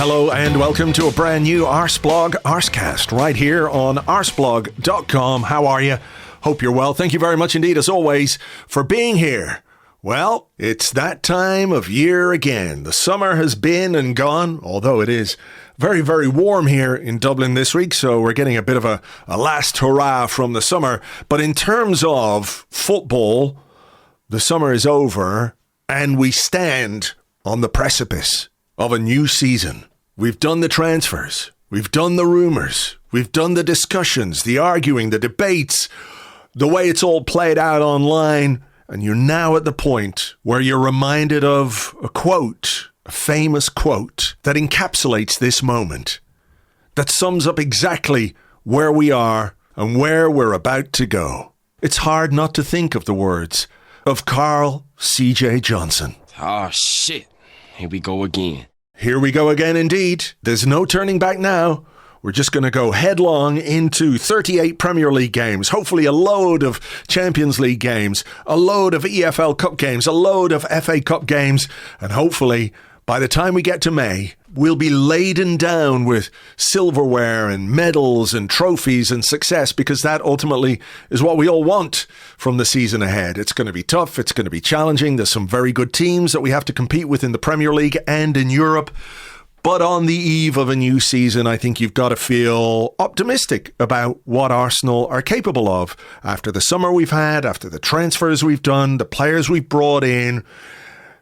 Hello and welcome to a brand new Arseblog Arsecast right here on arseblog.com. How are you? Hope you're well. Thank you very much indeed, as always, for being here. Well, it's that time of year again. The summer has been and gone, although it is very, very warm here in Dublin this week, so we're getting a bit of a last hurrah from the summer. But in terms of football, the summer is over and we stand on the precipice of a new season. We've done the transfers, we've done the rumours, we've done the discussions, the arguing, the debates, the way it's all played out online, and you're now at the point where you're reminded of a quote, a famous quote that encapsulates this moment, that sums up exactly where we are and where we're about to go. It's hard not to think of the words of Carl C.J. Johnson. Oh, shit. Here we go again. Here we go again, indeed. There's no turning back now. We're just going to go headlong into 38 Premier League games, hopefully a load of Champions League games, a load of EFL Cup games, a load of FA Cup games, and hopefully by the time we get to May, we'll be laden down with silverware and medals and trophies and success, because that ultimately is what we all want from the season ahead. It's going to be tough. It's going to be challenging. There's some very good teams that we have to compete with in the Premier League and in Europe. But on the eve of a new season, I think you've got to feel optimistic about what Arsenal are capable of after the summer we've had, after the transfers we've done, the players we've brought in.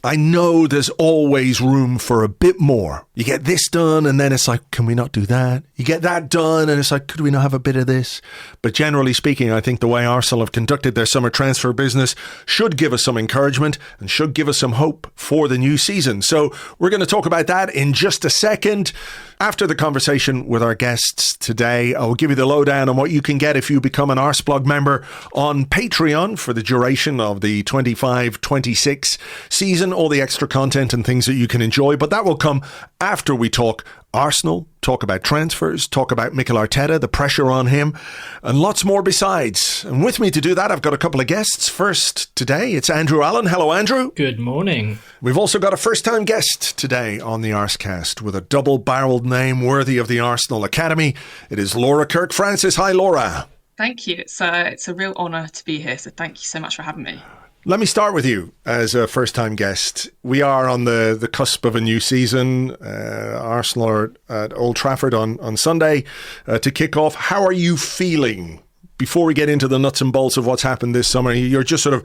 I know there's always room for a bit more. You get this done and then it's like, can we not do that? You get that done and it's like, could we not have a bit of this? But generally speaking, I think the way Arsenal have conducted their summer transfer business should give us some encouragement and should give us some hope for the new season. So we're going to talk about that in just a second. After the conversation with our guests today, I will give you the lowdown on what you can get if you become an Arseblog member on Patreon for the duration of the 25-26 season, all the extra content and things that you can enjoy. But that will come after we talk Arsenal, talk about transfers, talk about Mikel Arteta, the pressure on him, and lots more besides. And with me to do that, I've got a couple of guests. First today, it's Andrew Allen. Hello, Andrew. Good morning. We've also got a first-time guest today on the Arsecast with a double-barreled name worthy of the Arsenal Academy. It is Laura Kirk-Francis. Hi, Laura. Thank you. It's a real honour to be here, so thank you so much for having me. Let me start with you as a first-time guest. We are on the cusp of a new season. Arsenal are at Old Trafford on Sunday to kick off. How are you feeling before we get into the nuts and bolts of what's happened this summer? You're just sort of,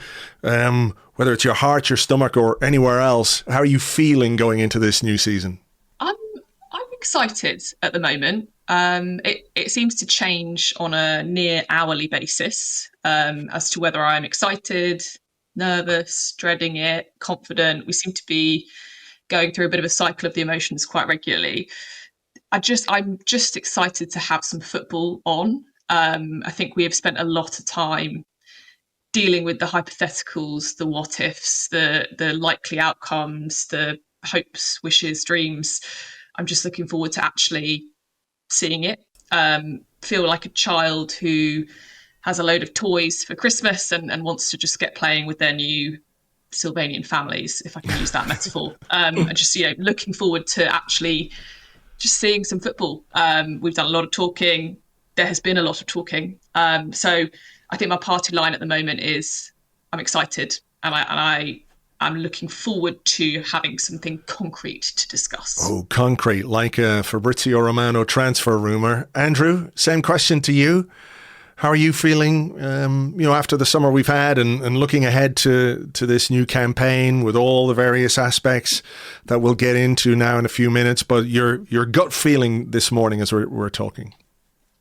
whether it's your heart, your stomach, or anywhere else, how are you feeling going into this new season? I'm excited at the moment. It seems to change on a near hourly basis as to whether I'm excited, nervous, dreading it, confident. We seem to be going through a bit of a cycle of the emotions quite regularly. I'm just excited to have some football on. I think we have spent a lot of time dealing with the hypotheticals, the what ifs, the likely outcomes, the hopes, wishes, dreams. I'm just looking forward to actually seeing it. Feel like a child who has a load of toys for Christmas and wants to just get playing with their new Sylvanian families, if I can use that metaphor. And just, looking forward to actually just seeing some football. We've done a lot of talking. There has been a lot of talking. So I think my party line at the moment is I'm excited and I'm looking forward to having something concrete to discuss. Oh, concrete, like a Fabrizio Romano transfer rumour. Andrew, same question to you. How are you feeling, after the summer we've had and looking ahead to this new campaign with all the various aspects that we'll get into now in a few minutes, but your gut feeling this morning as we're talking?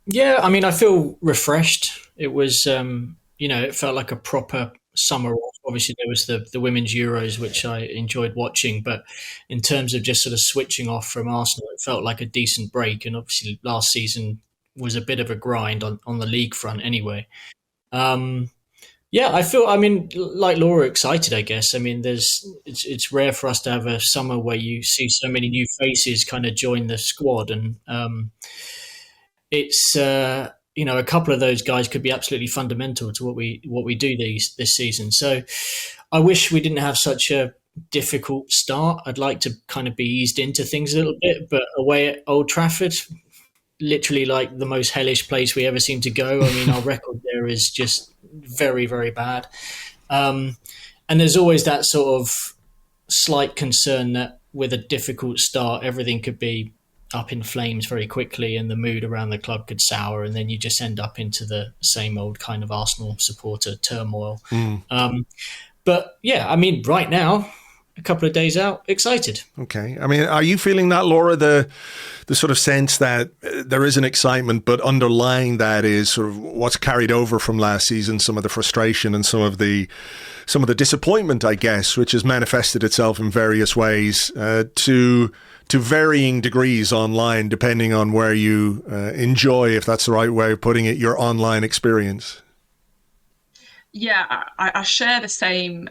Yeah, I mean, I feel refreshed. It was, it felt like a proper summer off. Obviously, there was the Women's Euros, which I enjoyed watching, but in terms of just sort of switching off from Arsenal, it felt like a decent break. And obviously last season was a bit of a grind on the league front anyway. I feel, like Laura, excited, I guess. I mean, it's rare for us to have a summer where you see so many new faces kind of join the squad. And it's, a couple of those guys could be absolutely fundamental to what we do this season. So I wish we didn't have such a difficult start. I'd like to kind of be eased into things a little bit, but away at Old Trafford, literally like the most hellish place we ever seem to go. I mean, our record there is just very, very bad. And there's always that sort of slight concern that with a difficult start, everything could be up in flames very quickly and the mood around the club could sour, and then you just end up into the same old kind of Arsenal supporter turmoil. But yeah, I mean, right now, a couple of days out, excited. Okay. I mean, are you feeling that, Laura, the sort of sense that there is an excitement, but underlying that is sort of what's carried over from last season, some of the frustration and some of the disappointment, I guess, which has manifested itself in various ways to varying degrees online, depending on where you enjoy, if that's the right way of putting it, your online experience? Yeah, I share the same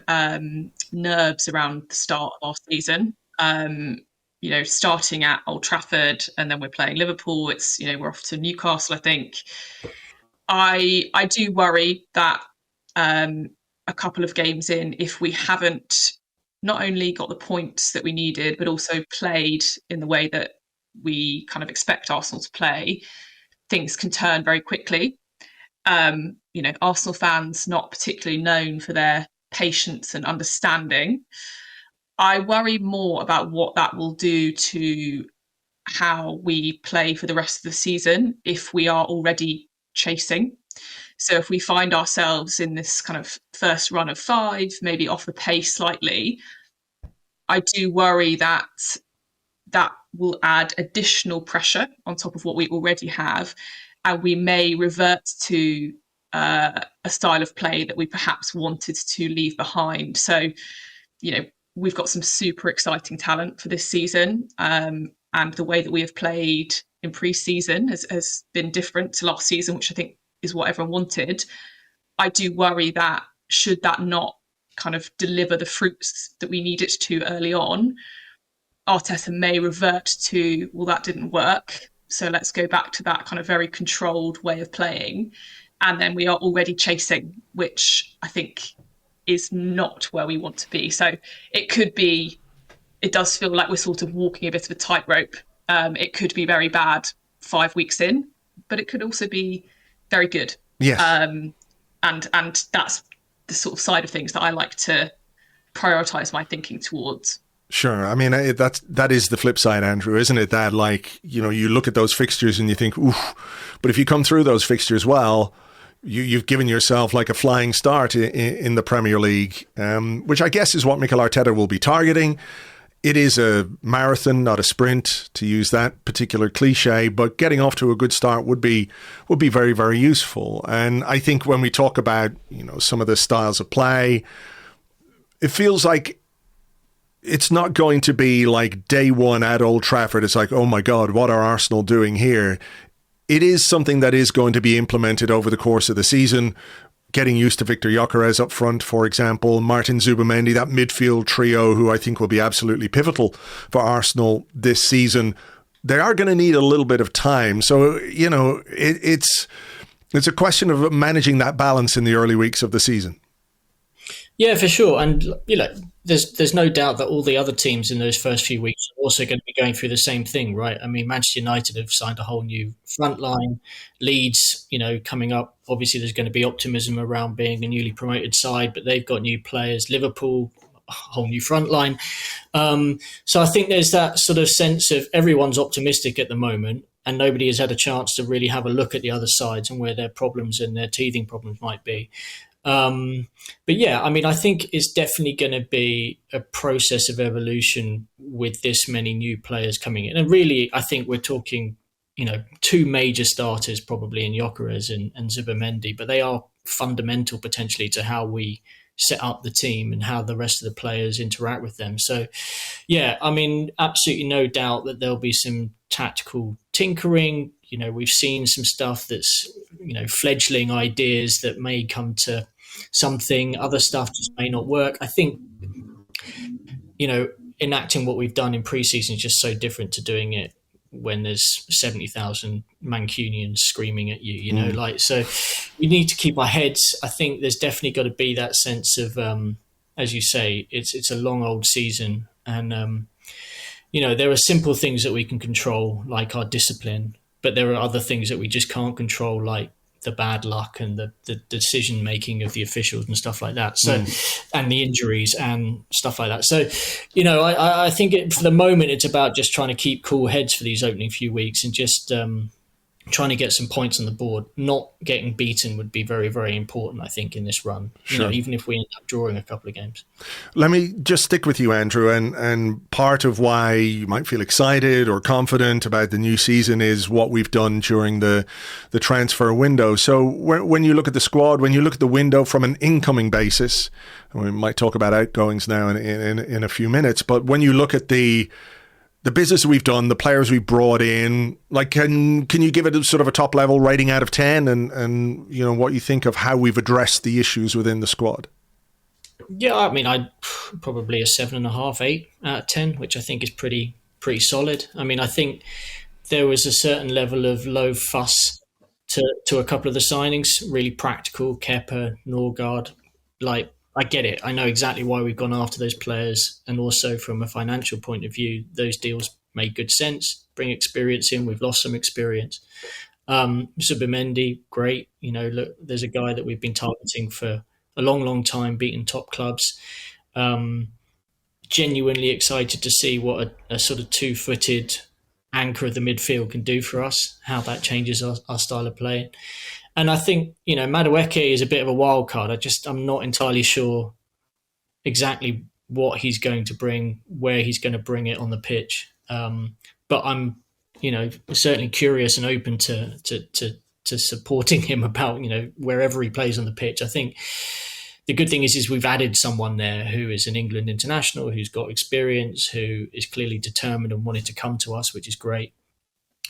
nerves around the start of our season. Starting at Old Trafford and then we're playing Liverpool. It's, we're off to Newcastle, I think. I do worry that a couple of games in, if we haven't not only got the points that we needed, but also played in the way that we kind of expect Arsenal to play, things can turn very quickly. Arsenal fans not particularly known for their patience and understanding. I worry more about what that will do to how we play for the rest of the season if we are already chasing. So if we find ourselves in this kind of first run of 5, maybe off the pace slightly, I do worry that that will add additional pressure on top of what we already have, and we may revert to a style of play that we perhaps wanted to leave behind. So, we've got some super exciting talent for this season, and the way that we have played in pre-season has been different to last season, which I think is what everyone wanted. I do worry that should that not kind of deliver the fruits that we needed to early on, Arteta may revert to, well, that didn't work, so let's go back to that kind of very controlled way of playing. And then we are already chasing, which I think is not where we want to be. So it does feel like we're sort of walking a bit of a tightrope. It could be very bad 5 weeks in, but it could also be very good. Yes. And that's the sort of side of things that I like to prioritize my thinking towards. Sure. I mean, that is the flip side, Andrew, isn't it? That, like, you look at those fixtures and you think, oof, but if you come through those fixtures well, you've given yourself like a flying start in the Premier League, which I guess is what Mikel Arteta will be targeting. It is a marathon, not a sprint, to use that particular cliche, but getting off to a good start would be very, very useful. And I think when we talk about, some of the styles of play, it feels like it's not going to be like day one at Old Trafford. It's like, oh my God, what are Arsenal doing here? It is something that is going to be implemented over the course of the season. Getting used to Victor Gyökeres up front, for example, Martin Zubimendi, that midfield trio who I think will be absolutely pivotal for Arsenal this season. They are going to need a little bit of time. So, it's a question of managing that balance in the early weeks of the season. Yeah, for sure. And, there's no doubt that all the other teams in those first few weeks are also going to be going through the same thing, right? I mean, Manchester United have signed a whole new front line. Leeds, coming up, obviously there's going to be optimism around being a newly promoted side, but they've got new players. Liverpool, a whole new front line. So I think there's that sort of sense of everyone's optimistic at the moment, and nobody has had a chance to really have a look at the other sides and where their problems and their teething problems might be. But yeah, I mean, I think it's definitely going to be a process of evolution with this many new players coming in. And really, I think we're talking, 2 major starters probably in Gyökeres and Zubimendi, but they are fundamental potentially to how we set up the team and how the rest of the players interact with them. So yeah, I mean, absolutely no doubt that there'll be some tactical tinkering. We've seen some stuff that's, fledgling ideas that may come to something. Other stuff just may not work. I think, enacting what we've done in pre-season is just so different to doing it when there's 70,000 Mancunians screaming at you, so we need to keep our heads. I think there's definitely got to be that sense of as you say, it's a long old season, and there are simple things that we can control, like our discipline, but there are other things that we just can't control, like the bad luck and the decision making of the officials and stuff like that. So, and the injuries and stuff like that. So, I think for the moment it's about just trying to keep cool heads for these opening few weeks and just trying to get some points on the board. Not getting beaten would be very, very important, I think, in this run. Sure. Even if we end up drawing a couple of games. Let me just stick with you, Andrew, and part of why you might feel excited or confident about the new season is what we've done during the transfer window. So when you look at the squad, when you look at the window from an incoming basis, and we might talk about outgoings now in a few minutes, but when you look at the business we've done, the players we brought in, like, can you give it a sort of a top level rating out of 10 and what you think of how we've addressed the issues within the squad? Yeah, I mean, I'd probably a 7.5, 8 out of 10, which I think is pretty solid. I mean, I think there was a certain level of low fuss to a couple of the signings, really practical, Kepa, Norgard, like, I get it. I know exactly why we've gone after those players. And also from a financial point of view, those deals made good sense, bring experience in. We've lost some experience. Zubimendi, great. Look, there's a guy that we've been targeting for a long, long time, beating top clubs. Genuinely excited to see what a sort of two-footed anchor of the midfield can do for us, how that changes our style of play. And I think, Madueke is a bit of a wild card. I'm not entirely sure exactly what he's going to bring, where he's going to bring it on the pitch. But I'm, certainly curious and open to supporting him about, wherever he plays on the pitch. I think the good thing is we've added someone there who is an England international, who's got experience, who is clearly determined and wanted to come to us, which is great.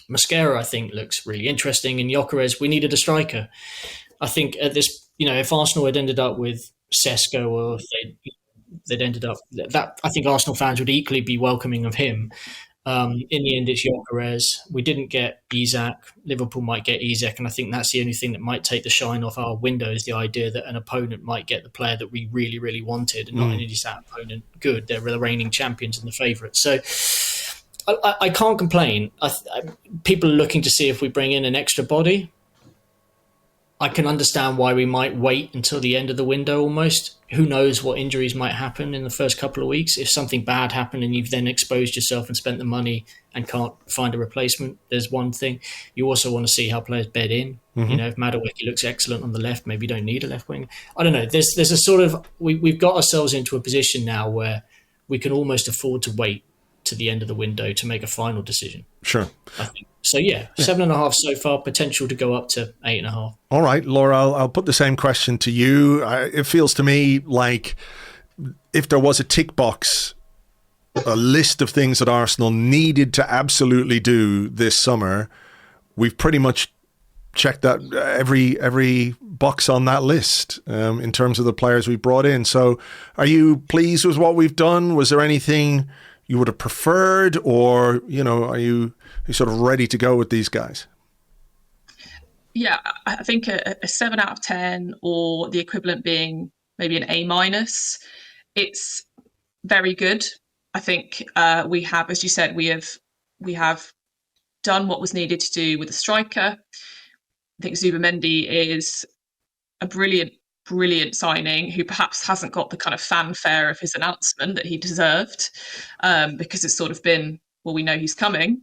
Mosquera, I think, looks really interesting. And Gyökeres, we needed a striker. I think at this, if Arsenal had ended up with Sesko, or if they'd ended up that, I think Arsenal fans would equally be welcoming of him. In the end, it's Gyökeres. We didn't get Isak. Liverpool might get Isak, and I think that's the only thing that might take the shine off our window, is the idea that an opponent might get the player that we really, really wanted. And not only is that opponent good, they're the reigning champions and the favourites. So I can't complain. People are looking to see if we bring in an extra body. I can understand why we might wait until the end of the window almost. Who knows what injuries might happen in the first couple of weeks. If something bad happened and you've then exposed yourself and spent the money and can't find a replacement, there's one thing. You also want to see how players bed in. Mm-hmm. If Madueke looks excellent on the left, maybe you don't need a left wing. I don't know. There's a sort of... We've got ourselves into a position now where we can almost afford to wait to the end of the window to make a final decision. Sure. I think. So, 7.5 so far, potential to go up to 8.5. All right, Laura, I'll put the same question to you. It feels to me like if there was a tick box, a list of things that Arsenal needed to absolutely do this summer, we've pretty much checked that every box on that list in terms of the players we brought in. So are you pleased with what we've done? Was there anything you would have preferred, or, are you sort of ready to go with these guys? Yeah, I think a 7 out of 10, or the equivalent being maybe an A-, it's very good. I think we have, as you said, we have done what was needed to do with a striker. I think Zubimendi is a brilliant signing, who perhaps hasn't got the kind of fanfare of his announcement that he deserved, because it's sort of been, well, we know he's coming.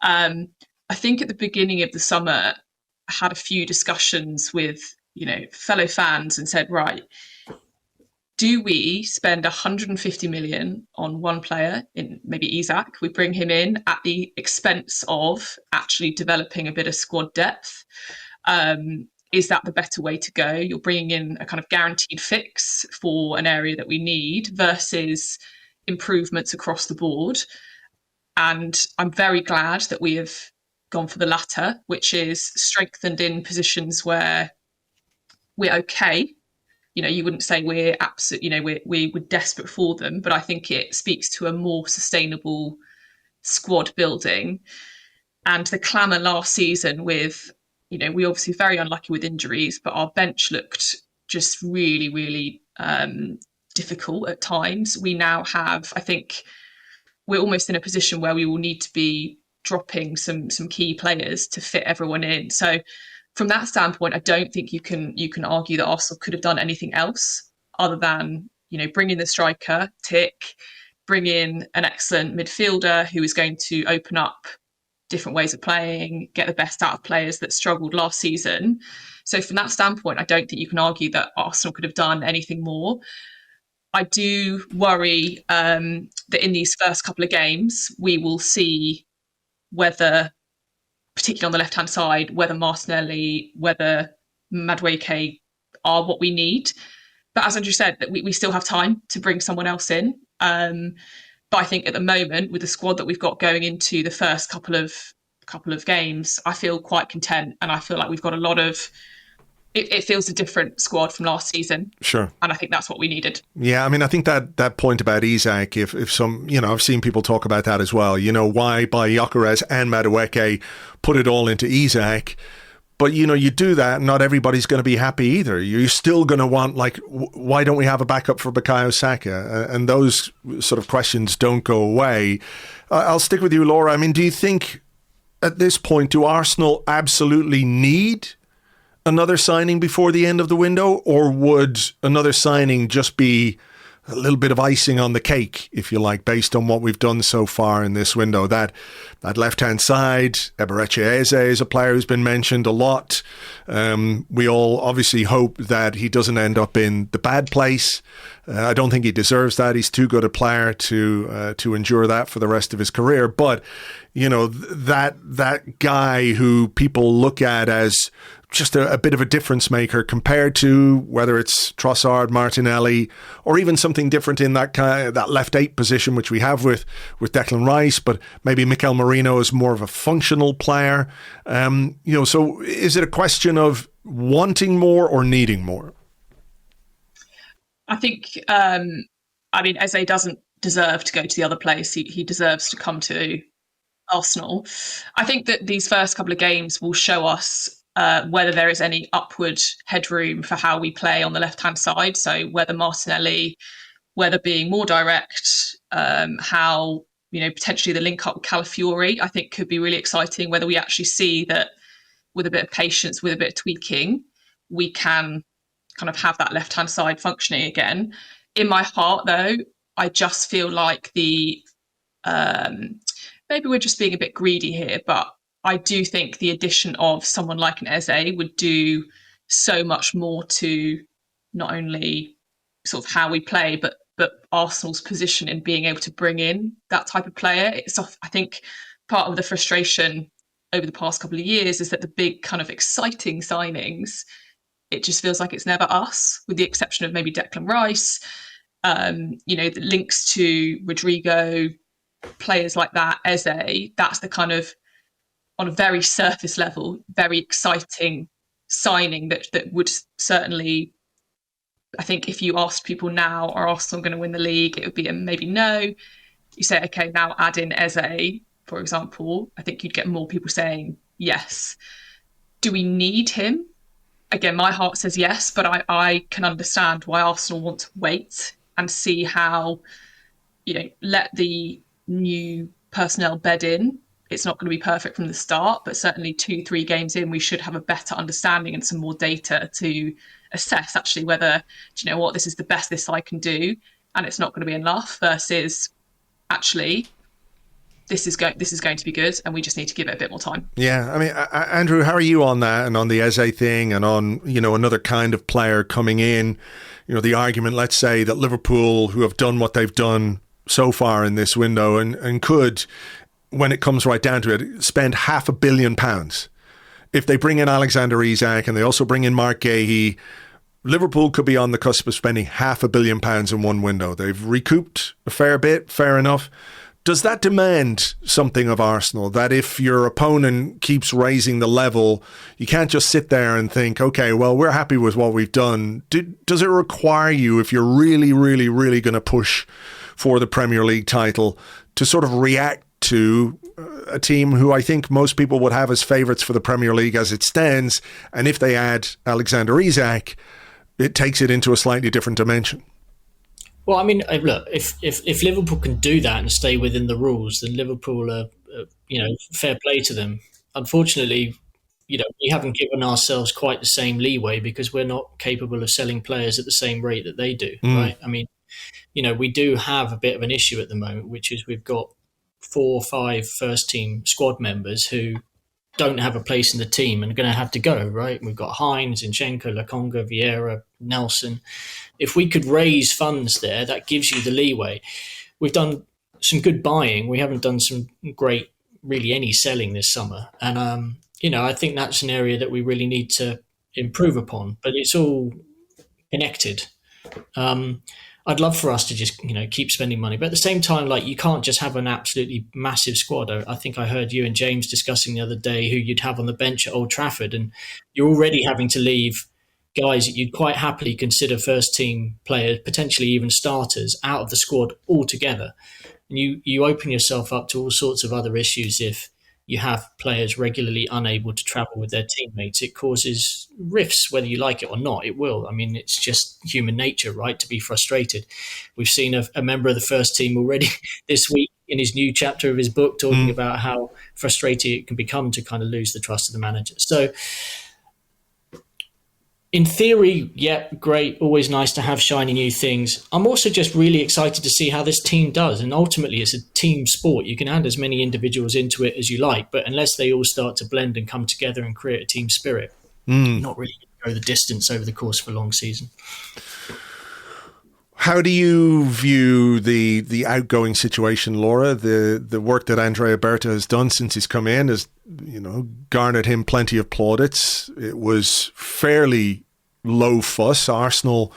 I think at the beginning of the summer, I had a few discussions with, fellow fans and said, right, do we spend 150 million on one player, in maybe Isak? We bring him in at the expense of actually developing a bit of squad depth. Is that the better way to go? You're bringing in a kind of guaranteed fix for an area that we need versus improvements across the board. And I'm very glad that we have gone for the latter, which is strengthened in positions where we're okay. You wouldn't say we're absolute, we're desperate for them, but I think it speaks to a more sustainable squad building. And the clamour last season with, we obviously very unlucky with injuries, but our bench looked just really, really difficult at times. We now have, I think, we're almost in a position where we will need to be dropping some key players to fit everyone in. So from that standpoint, I don't think you can argue that Arsenal could have done anything else other than, bring in the striker, tick, bring in an excellent midfielder who is going to open up different ways of playing, get the best out of players that struggled last season. So from that standpoint, I don't think you can argue that Arsenal could have done anything more. I do worry that in these first couple of games, we will see whether, particularly on the left-hand side, whether Martinelli, whether Madueke are what we need. But as Andrew said, that we still have time to bring someone else in. But I think at the moment, with the squad that we've got going into the first couple of games, I feel quite content, and I feel like we've got a lot of. It feels a different squad from last season. Sure. And I think that's what we needed. Yeah, I mean, I think that point about Isak, if some, I've seen people talk about that as well. Why buy Gyökeres and Madueke, put it all into Isak? But, you do that, not everybody's going to be happy either. You're still going to want, why don't we have a backup for Bukayo Saka? And those sort of questions don't go away. I'll stick with you, Laura. I mean, do you think at this point, do Arsenal absolutely need another signing before the end of the window, or would another signing just be a little bit of icing on the cake, if you like, based on what we've done so far in this window? That left-hand side, Eberechi Eze is a player who's been mentioned a lot. We all obviously hope that he doesn't end up in the bad place. I don't think he deserves that. He's too good a player to endure that for the rest of his career. But, that guy who people look at as just a bit of a difference maker compared to whether it's Trossard, Martinelli, or even something different in that left 8 position, which we have with Declan Rice, but maybe Mikel Merino is more of a functional player. So is it a question of wanting more or needing more? I think, Eze doesn't deserve to go to the other place. He deserves to come to Arsenal. I think that these first couple of games will show us whether there is any upward headroom for how we play on the left-hand side. So whether Martinelli, whether being more direct, how, potentially the link up with Calafiori, I think could be really exciting, whether we actually see that with a bit of patience, with a bit of tweaking, we can kind of have that left-hand side functioning again. In my heart, though, I just feel like maybe we're just being a bit greedy here, but I do think the addition of someone like an Eze would do so much more to not only sort of how we play, but Arsenal's position in being able to bring in that type of player. I think part of the frustration over the past couple of years is that the big kind of exciting signings, it just feels like it's never us, with the exception of maybe Declan Rice, the links to Rodrigo, players like that, Eze. That's the kind of, on a very surface level, very exciting signing that would certainly, I think if you asked people now, are Arsenal going to win the league, it would be a maybe no. You say, okay, now add in Eze, for example, I think you'd get more people saying yes. Do we need him? Again, my heart says yes, but I can understand why Arsenal want to wait and see how, let the new personnel bed in. It's not going to be perfect from the start, but certainly 2-3 games in, we should have a better understanding and some more data to assess actually whether, do you know what, this is the best this side can do, and it's not going to be enough, versus actually this is going to be good, and we just need to give it a bit more time. Yeah, I mean, Andrew, how are you on that and on the Eze thing and on, another kind of player coming in? The argument, let's say, that Liverpool, who have done what they've done so far in this window and could, when it comes right down to it, spend £500 million. If they bring in Alexander Isak and they also bring in Mark Gahey, Liverpool could be on the cusp of spending £500 million in one window. They've recouped a fair bit, fair enough. Does that demand something of Arsenal, that if your opponent keeps raising the level, you can't just sit there and think, okay, well, we're happy with what we've done? Does it require you, if you're really, really, really going to push for the Premier League title, to sort of react to a team who I think most people would have as favourites for the Premier League as it stands, and if they add Alexander Isak, it takes it into a slightly different dimension? Well, I mean, look, if Liverpool can do that and stay within the rules, then Liverpool are, fair play to them. Unfortunately, we haven't given ourselves quite the same leeway because we're not capable of selling players at the same rate that they do, right? I mean, we do have a bit of an issue at the moment, which is we've got 4 or 5 first team squad members who don't have a place in the team and are going to have to go, right? We've got Hines, Zinchenko, Lokonga, Vieira, Nelson. If we could raise funds there, that gives you the leeway. We've done some good buying. We haven't done some great, really any selling this summer. And, I think that's an area that we really need to improve upon, but it's all connected. I'd love for us to just, keep spending money. But at the same time, like, you can't just have an absolutely massive squad. I think I heard you and James discussing the other day who you'd have on the bench at Old Trafford, and you're already having to leave guys that you'd quite happily consider first team players, potentially even starters, out of the squad altogether. And you open yourself up to all sorts of other issues if you have players regularly unable to travel with their teammates. It causes rifts, whether you like it or not. It will. I mean, it's just human nature, right, to be frustrated. We've seen a member of the first team already this week in his new chapter of his book talking about how frustrating it can become to kind of lose the trust of the manager. So in theory, yeah, great. Always nice to have shiny new things. I'm also just really excited to see how this team does. And ultimately, it's a team sport. You can add as many individuals into it as you like, but unless they all start to blend and come together and create a team spirit, not really go the distance over the course of a long season. How do you view the outgoing situation, Laura? The work that Andrea Berta has done since he's come in has, garnered him plenty of plaudits. It was fairly low fuss. Arsenal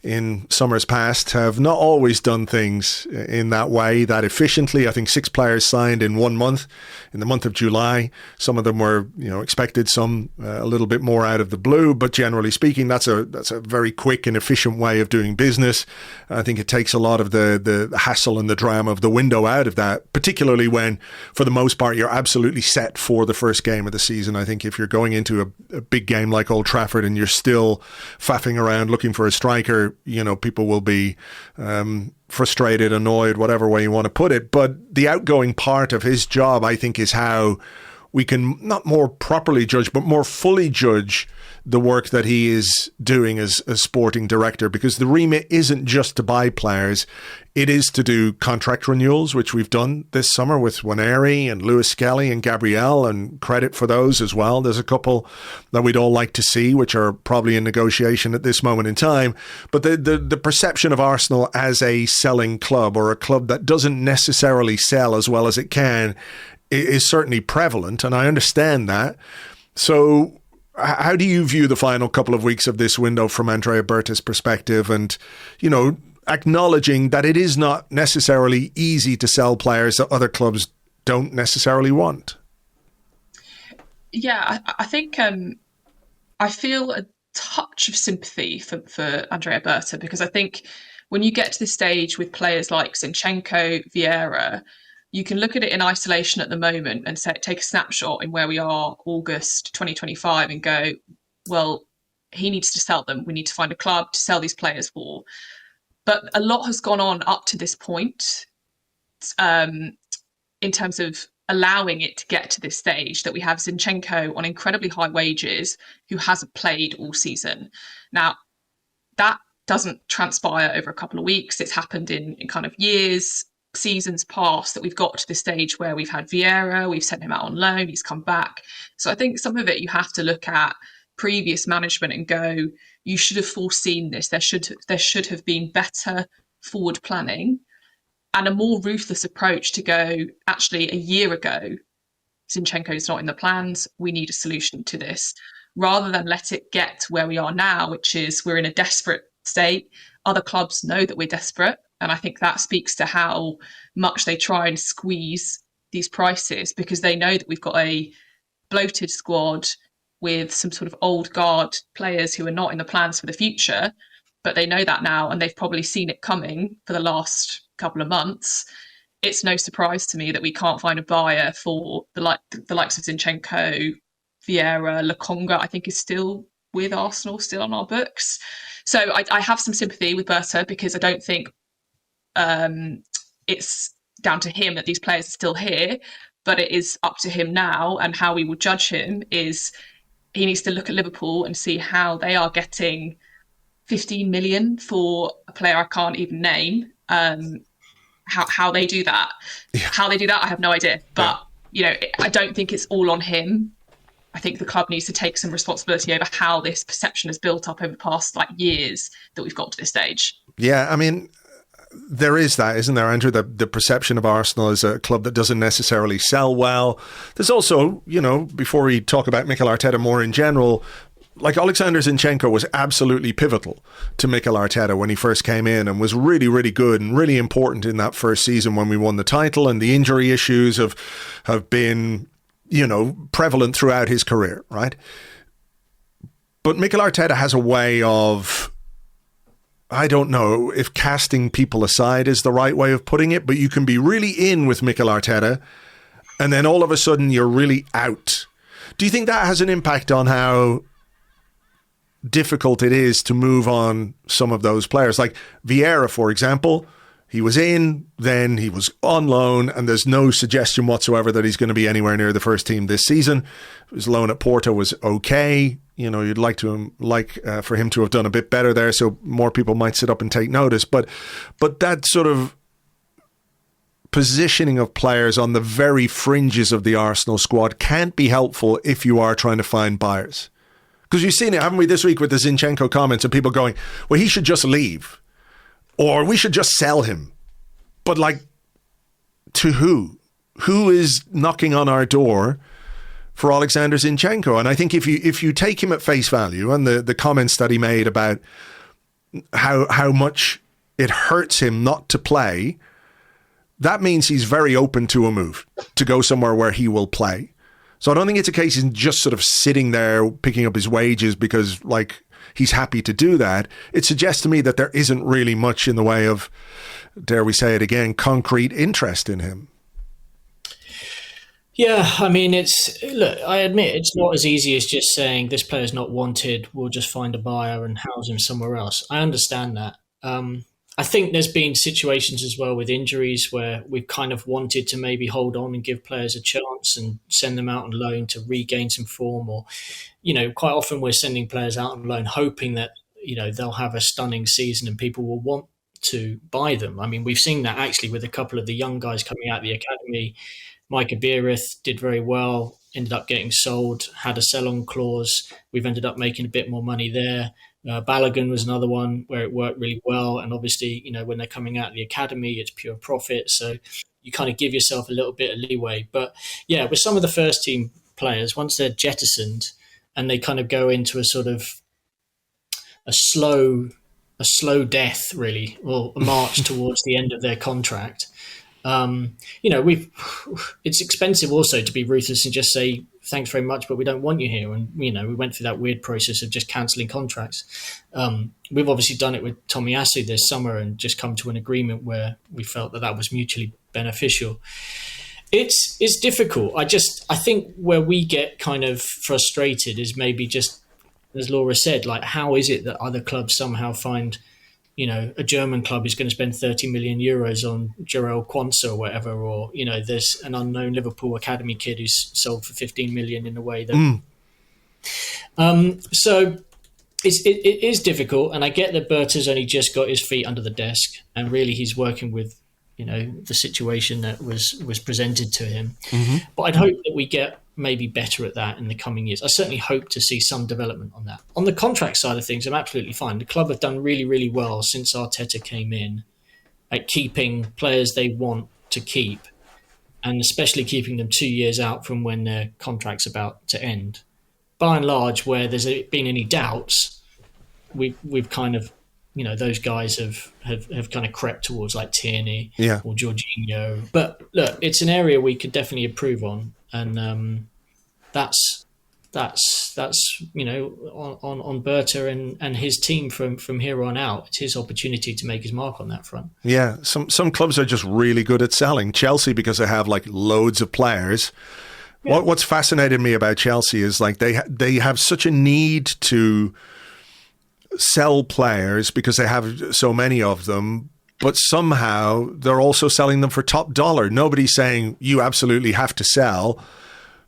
in summers past have not always done things in that way, that efficiently. I think 6 players signed in 1 month, in the month of July. Some of them were, expected, some a little bit more out of the blue. But generally speaking, that's a very quick and efficient way of doing business. I think it takes a lot of the hassle and the drama of the window out of that, particularly when, for the most part, you're absolutely set for the first game of the season. I think if you're going into a big game like Old Trafford and you're still faffing around looking for a striker, people will be frustrated, annoyed, whatever way you want to put it. But the outgoing part of his job, I think, is how we can not more properly judge, but more fully judge the work that he is doing as a sporting director, because the remit isn't just to buy players. It is to do contract renewals, which we've done this summer with Waneri and Lewis Skelly and Gabriel, and credit for those as well. There's a couple that we'd all like to see, which are probably in negotiation at this moment in time. But the perception of Arsenal as a selling club, or a club that doesn't necessarily sell as well as it can, is certainly prevalent, and I understand that. So how do you view the final couple of weeks of this window from Andrea Berta's perspective, and, acknowledging that it is not necessarily easy to sell players that other clubs don't necessarily want? Yeah, I think I feel a touch of sympathy for Andrea Berta, because I think when you get to this stage with players like Zinchenko, Vieira, you can look at it in isolation at the moment and take a snapshot in where we are August 2025 and go, well, he needs to sell them. We need to find a club to sell these players for. But a lot has gone on up to this point in terms of allowing it to get to this stage, that we have Zinchenko on incredibly high wages who hasn't played all season. Now, that doesn't transpire over a couple of weeks. It's happened in kind of years, seasons past, that we've got to the stage where we've had Vieira, we've sent him out on loan, he's come back. So I think some of it you have to look at previous management and go, you should have foreseen this. There should have been better forward planning and a more ruthless approach to go, actually, a year ago, Zinchenko's not in the plans, we need a solution to this, rather than let it get to where we are now, which is we're in a desperate state. Other clubs know that we're desperate. And I think that speaks to how much they try and squeeze these prices, because they know that we've got a bloated squad with some sort of old guard players who are not in the plans for the future. But they know that now, and they've probably seen it coming for the last couple of months. It's no surprise to me that we can't find a buyer for the likes of Zinchenko, Vieira, Lokonga, I think is still with Arsenal, still on our books. So I have some sympathy with Berta, because I don't think it's down to him that these players are still here, but it is up to him now, and how we will judge him is he needs to look at Liverpool and see how they are getting 15 million for a player I can't even name. How they do that. How they do that, I have no idea. But, I don't think it's all on him. I think the club needs to take some responsibility over how this perception has built up over the past years that we've got to this stage. Yeah, I mean, there is that, isn't there, Andrew? The perception of Arsenal as a club that doesn't necessarily sell well. There's also, before we talk about Mikel Arteta more in general, Alexander Zinchenko was absolutely pivotal to Mikel Arteta when he first came in, and was really, really good and really important in that first season when we won the title. And the injury issues have been, prevalent throughout his career, right? But Mikel Arteta has a way of, I don't know if casting people aside is the right way of putting it, but you can be really in with Mikel Arteta and then all of a sudden you're really out. Do you think that has an impact on how difficult it is to move on some of those players? Like Vieira, for example, he was in, then he was on loan, and there's no suggestion whatsoever that he's going to be anywhere near the first team this season. His loan at Porto was okay. You'd like for him to have done a bit better there, so more people might sit up and take notice. But that sort of positioning of players on the very fringes of the Arsenal squad can't be helpful if you are trying to find buyers. Because you've seen it, haven't we, this week with the Zinchenko comments and people going, well, he should just leave. Or we should just sell him. But to who? Who is knocking on our door for Alexander Zinchenko? And I think if you take him at face value and the comments that he made about how much it hurts him not to play, that means he's very open to a move, to go somewhere where he will play. So I don't think it's a case of just sort of sitting there picking up his wages because he's happy to do that. It suggests to me that there isn't really much in the way of, dare we say it again, concrete interest in him. Yeah, I mean, I admit it's not as easy as just saying this player's not wanted, we'll just find a buyer and house him somewhere else. I understand that. I think there's been situations as well with injuries where we've kind of wanted to maybe hold on and give players a chance and send them out on loan to regain some form, or, quite often we're sending players out on loan hoping that, they'll have a stunning season and people will want to buy them. I mean, we've seen that actually with a couple of the young guys coming out of the academy. Micah Beereth did very well, ended up getting sold, had a sell-on clause. We've ended up making a bit more money there. Balogun was another one where it worked really well. And obviously, when they're coming out of the academy, it's pure profit. So you kind of give yourself a little bit of leeway. But yeah, with some of the first team players, once they're jettisoned and they kind of go into a sort of a slow death, really, or a march towards the end of their contract, it's expensive also to be ruthless and just say, thanks very much, but we don't want you here. And, we went through that weird process of just cancelling contracts. We've obviously done it with Tomiyasu this summer and just come to an agreement where we felt that was mutually beneficial. It's difficult. I think where we get kind of frustrated is maybe just, as Laura said, how is it that other clubs somehow find, a German club is going to spend 30 million euros on Jarell Quansah or whatever, or, there's an unknown Liverpool academy kid who's sold for 15 million in a way that... So it is difficult, and I get that Berta's only just got his feet under the desk, and really he's working with, the situation that was presented to him. Mm-hmm. But I'd hope that we get maybe better at that in the coming years. I certainly hope to see some development on that. On the contract side of things, I'm absolutely fine. The club have done really, really well since Arteta came in at keeping players they want to keep, and especially keeping them 2 years out from when their contract's about to end. By and large, where there's been any doubts, we've kind of, those guys have kind of crept towards like Tierney or Jorginho. But look, it's an area we could definitely improve on. And that's on Berta and his team from here on out. It's his opportunity to make his mark on that front. Yeah, some clubs are just really good at selling. Chelsea, because they have loads of players. Yeah. What's fascinated me about Chelsea is they have such a need to sell players because they have so many of them. but somehow they're also selling them for top dollar. Nobody's saying you absolutely have to sell,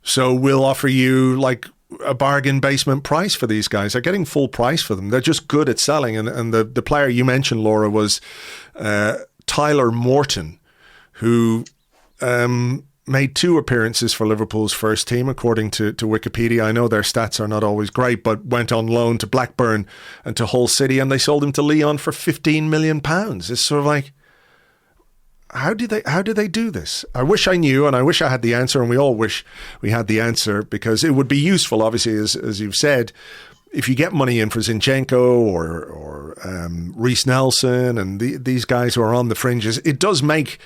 so we'll offer you like a bargain basement price for these guys. They're getting full price for them. They're just good at selling. And the player you mentioned, Laura, was Tyler Morton, who made 2 appearances for Liverpool's first team, according to Wikipedia. I know their stats are not always great, but went on loan to Blackburn and to Hull City, and they sold him to Lyon for £15 million. It's sort of like, how do they do this? I wish I knew, and I wish I had the answer, and we all wish we had the answer, because it would be useful, obviously, as you've said, if you get money in for Zinchenko or Reece Nelson and these guys who are on the fringes, it does make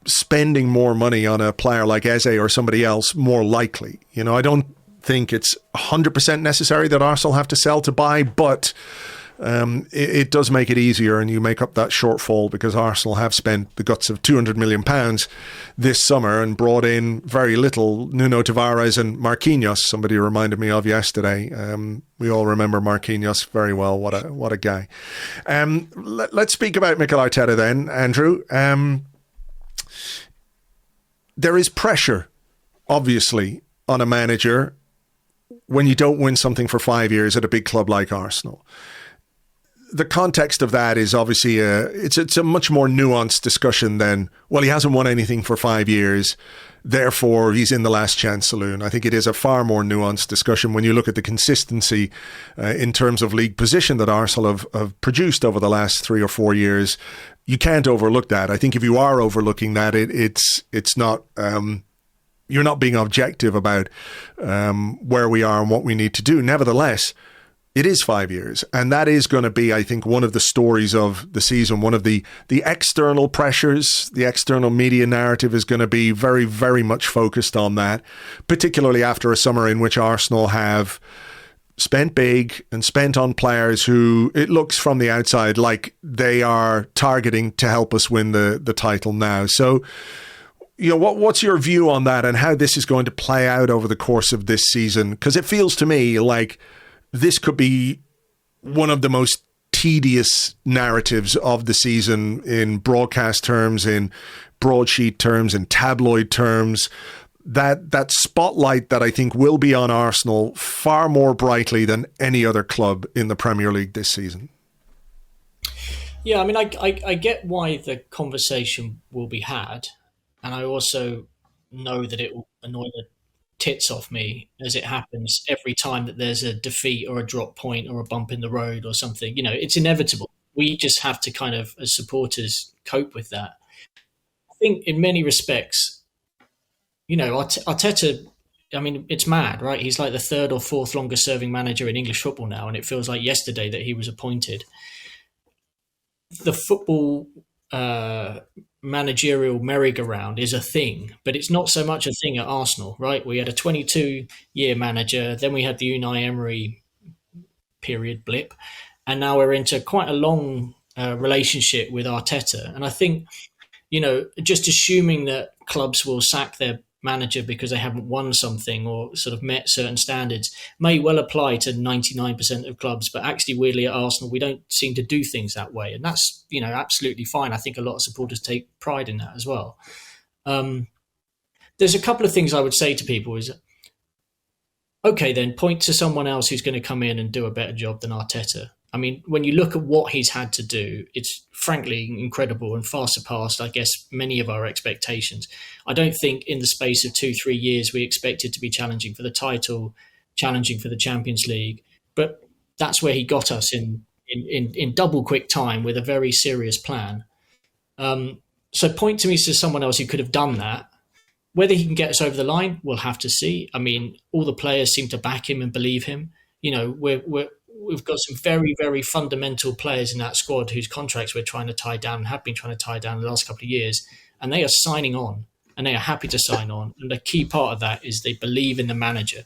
spending more money on a player like Eze or somebody else more likely. You know, I don't think it's 100% necessary that Arsenal have to sell to buy, but it does make it easier, and you make up that shortfall, because Arsenal have spent the guts of £200 million this summer and brought in very little. Nuno Tavares and Marquinhos, somebody reminded me of yesterday. We all remember Marquinhos very well. What a guy. Let's speak about Mikel Arteta then, Andrew. There is pressure, obviously, on a manager when you don't win something for 5 years at a big club like Arsenal. The context of that is obviously it's a much more nuanced discussion than, well, he hasn't won anything for 5 years, therefore he's in the last chance saloon. I think it is a far more nuanced discussion when you look at the consistency in terms of league position that Arsenal have produced over the last 3 or 4 years. You can't overlook that. I think if you are overlooking that, it's not. You're not being objective about where we are and what we need to do. Nevertheless, it is 5 years, and that is going to be, I think, one of the stories of the season. One of the external pressures, the external media narrative is going to be very, very much focused on that, particularly after a summer in which Arsenal have spent big and spent on players who it looks from the outside like they are targeting to help us win the title now. So, you know, what's your view on that and how this is going to play out over the course of this season? Because it feels to me like this could be one of the most tedious narratives of the season in broadcast terms, in broadsheet terms, in tabloid terms. That spotlight that I think will be on Arsenal far more brightly than any other club in the Premier League this season. Yeah, I mean, I get why the conversation will be had, and I also know that it will annoy the tits off me, as it happens every time that there's a defeat or a drop point or a bump in the road or something. You know, it's inevitable. We just have to kind of, as supporters, cope with that. I think in many respects, you know, Arteta, I mean, it's mad, right? He's like the 3rd or 4th longest serving manager in English football now, and it feels like yesterday that he was appointed. The football managerial merry-go-round is a thing, but it's not so much a thing at Arsenal, right? We had a 22-year manager, then we had the Unai Emery period blip, and now we're into quite a long relationship with Arteta. And I think, you know, just assuming that clubs will sack their manager because they haven't won something or sort of met certain standards may well apply to 99% of clubs, but actually weirdly at Arsenal we don't seem to do things that way, and that's, you know, absolutely fine. I think a lot of supporters take pride in that as well. There's a couple of things I would say to people is, okay, then point to someone else who's going to come in and do a better job than Arteta. I mean, when you look at what he's had to do, it's frankly incredible and far surpassed, I guess, many of our expectations. I don't think in the space of 2-3 years we expected to be challenging for the title, challenging for the Champions League, but that's where he got us in double quick time with a very serious plan. So point to me to someone else who could have done that. Whether he can get us over the line, we'll have to see. I mean, all the players seem to back him and believe him. You know, we've got some very, very fundamental players in that squad whose contracts we're trying to tie down and have been trying to tie down in the last couple of years, and they are signing on and they are happy to sign on. And the key part of that is they believe in the manager.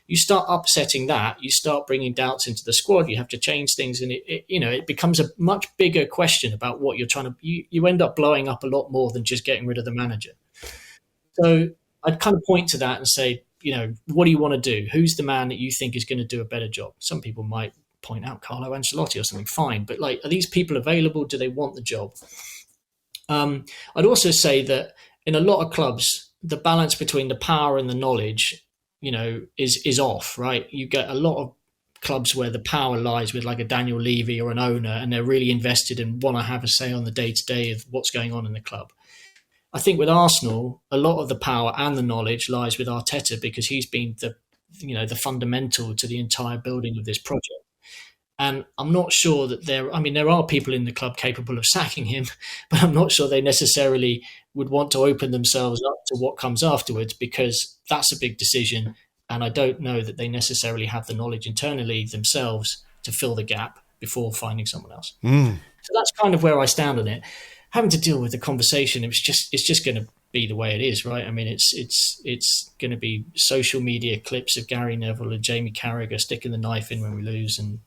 You start upsetting that, you start bringing doubts into the squad, you have to change things, and it becomes a much bigger question about what you're trying to, you end up blowing up a lot more than just getting rid of the manager. So I'd kind of point to that and say, you know, what do you want to do? Who's the man that you think is going to do a better job? Some people might point out Carlo Ancelotti or something, fine. But like, are these people available? Do they want the job? I'd also say that in a lot of clubs, the balance between the power and the knowledge, is off, right? You get a lot of clubs where the power lies with like a Daniel Levy or an owner, and they're really invested and want to have a say on the day-to-day of what's going on in the club. I think with Arsenal, a lot of the power and the knowledge lies with Arteta, because he's been the fundamental to the entire building of this project. And I'm not sure that there are people in the club capable of sacking him, but I'm not sure they necessarily would want to open themselves up to what comes afterwards, because that's a big decision. And I don't know that they necessarily have the knowledge internally themselves to fill the gap before finding someone else. So that's kind of where I stand on it. Having to deal with the conversation, it's just going to be the way it is, right? I mean, it's going to be social media clips of Gary Neville and Jamie Carragher sticking the knife in when we lose, and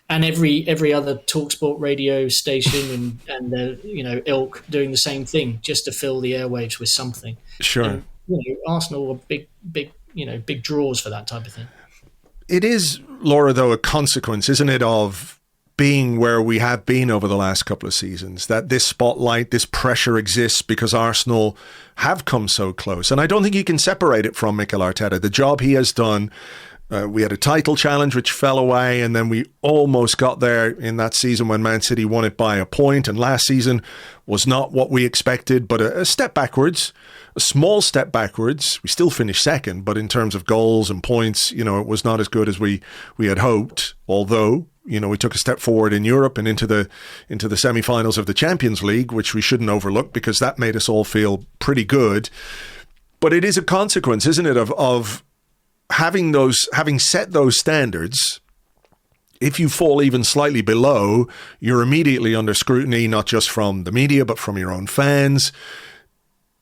every other TalkSport radio station and the ilk doing the same thing just to fill the airwaves with something. Sure. And, Arsenal are big draws for that type of thing. It is, Laura, though, a consequence, isn't it, of being where we have been over the last couple of seasons, that this spotlight, this pressure exists because Arsenal have come so close. And I don't think you can separate it from Mikel Arteta. The job he has done, we had a title challenge which fell away, and then we almost got there in that season when Man City won it by a point. And last season was not what we expected, but a step backwards, a small step backwards. We still finished second, but in terms of goals and points, it was not as good as we had hoped, although we took a step forward in Europe and into the semi-finals of the Champions League, which we shouldn't overlook because that made us all feel pretty good. But it is a consequence, isn't it, of having set those standards. If you fall even slightly below, you're immediately under scrutiny, not just from the media, but from your own fans.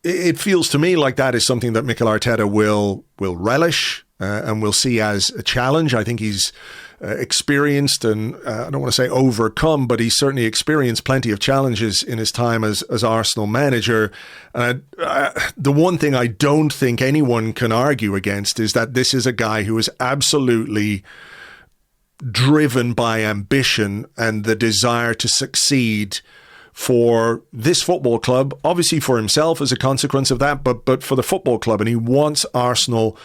It feels to me like that is something that Mikel Arteta will relish and will see as a challenge. I think he's experienced and I don't want to say overcome, but he's certainly experienced plenty of challenges in his time as Arsenal manager. And the one thing I don't think anyone can argue against is that this is a guy who is absolutely driven by ambition and the desire to succeed for this football club, obviously for himself as a consequence of that, but for the football club. And he wants Arsenal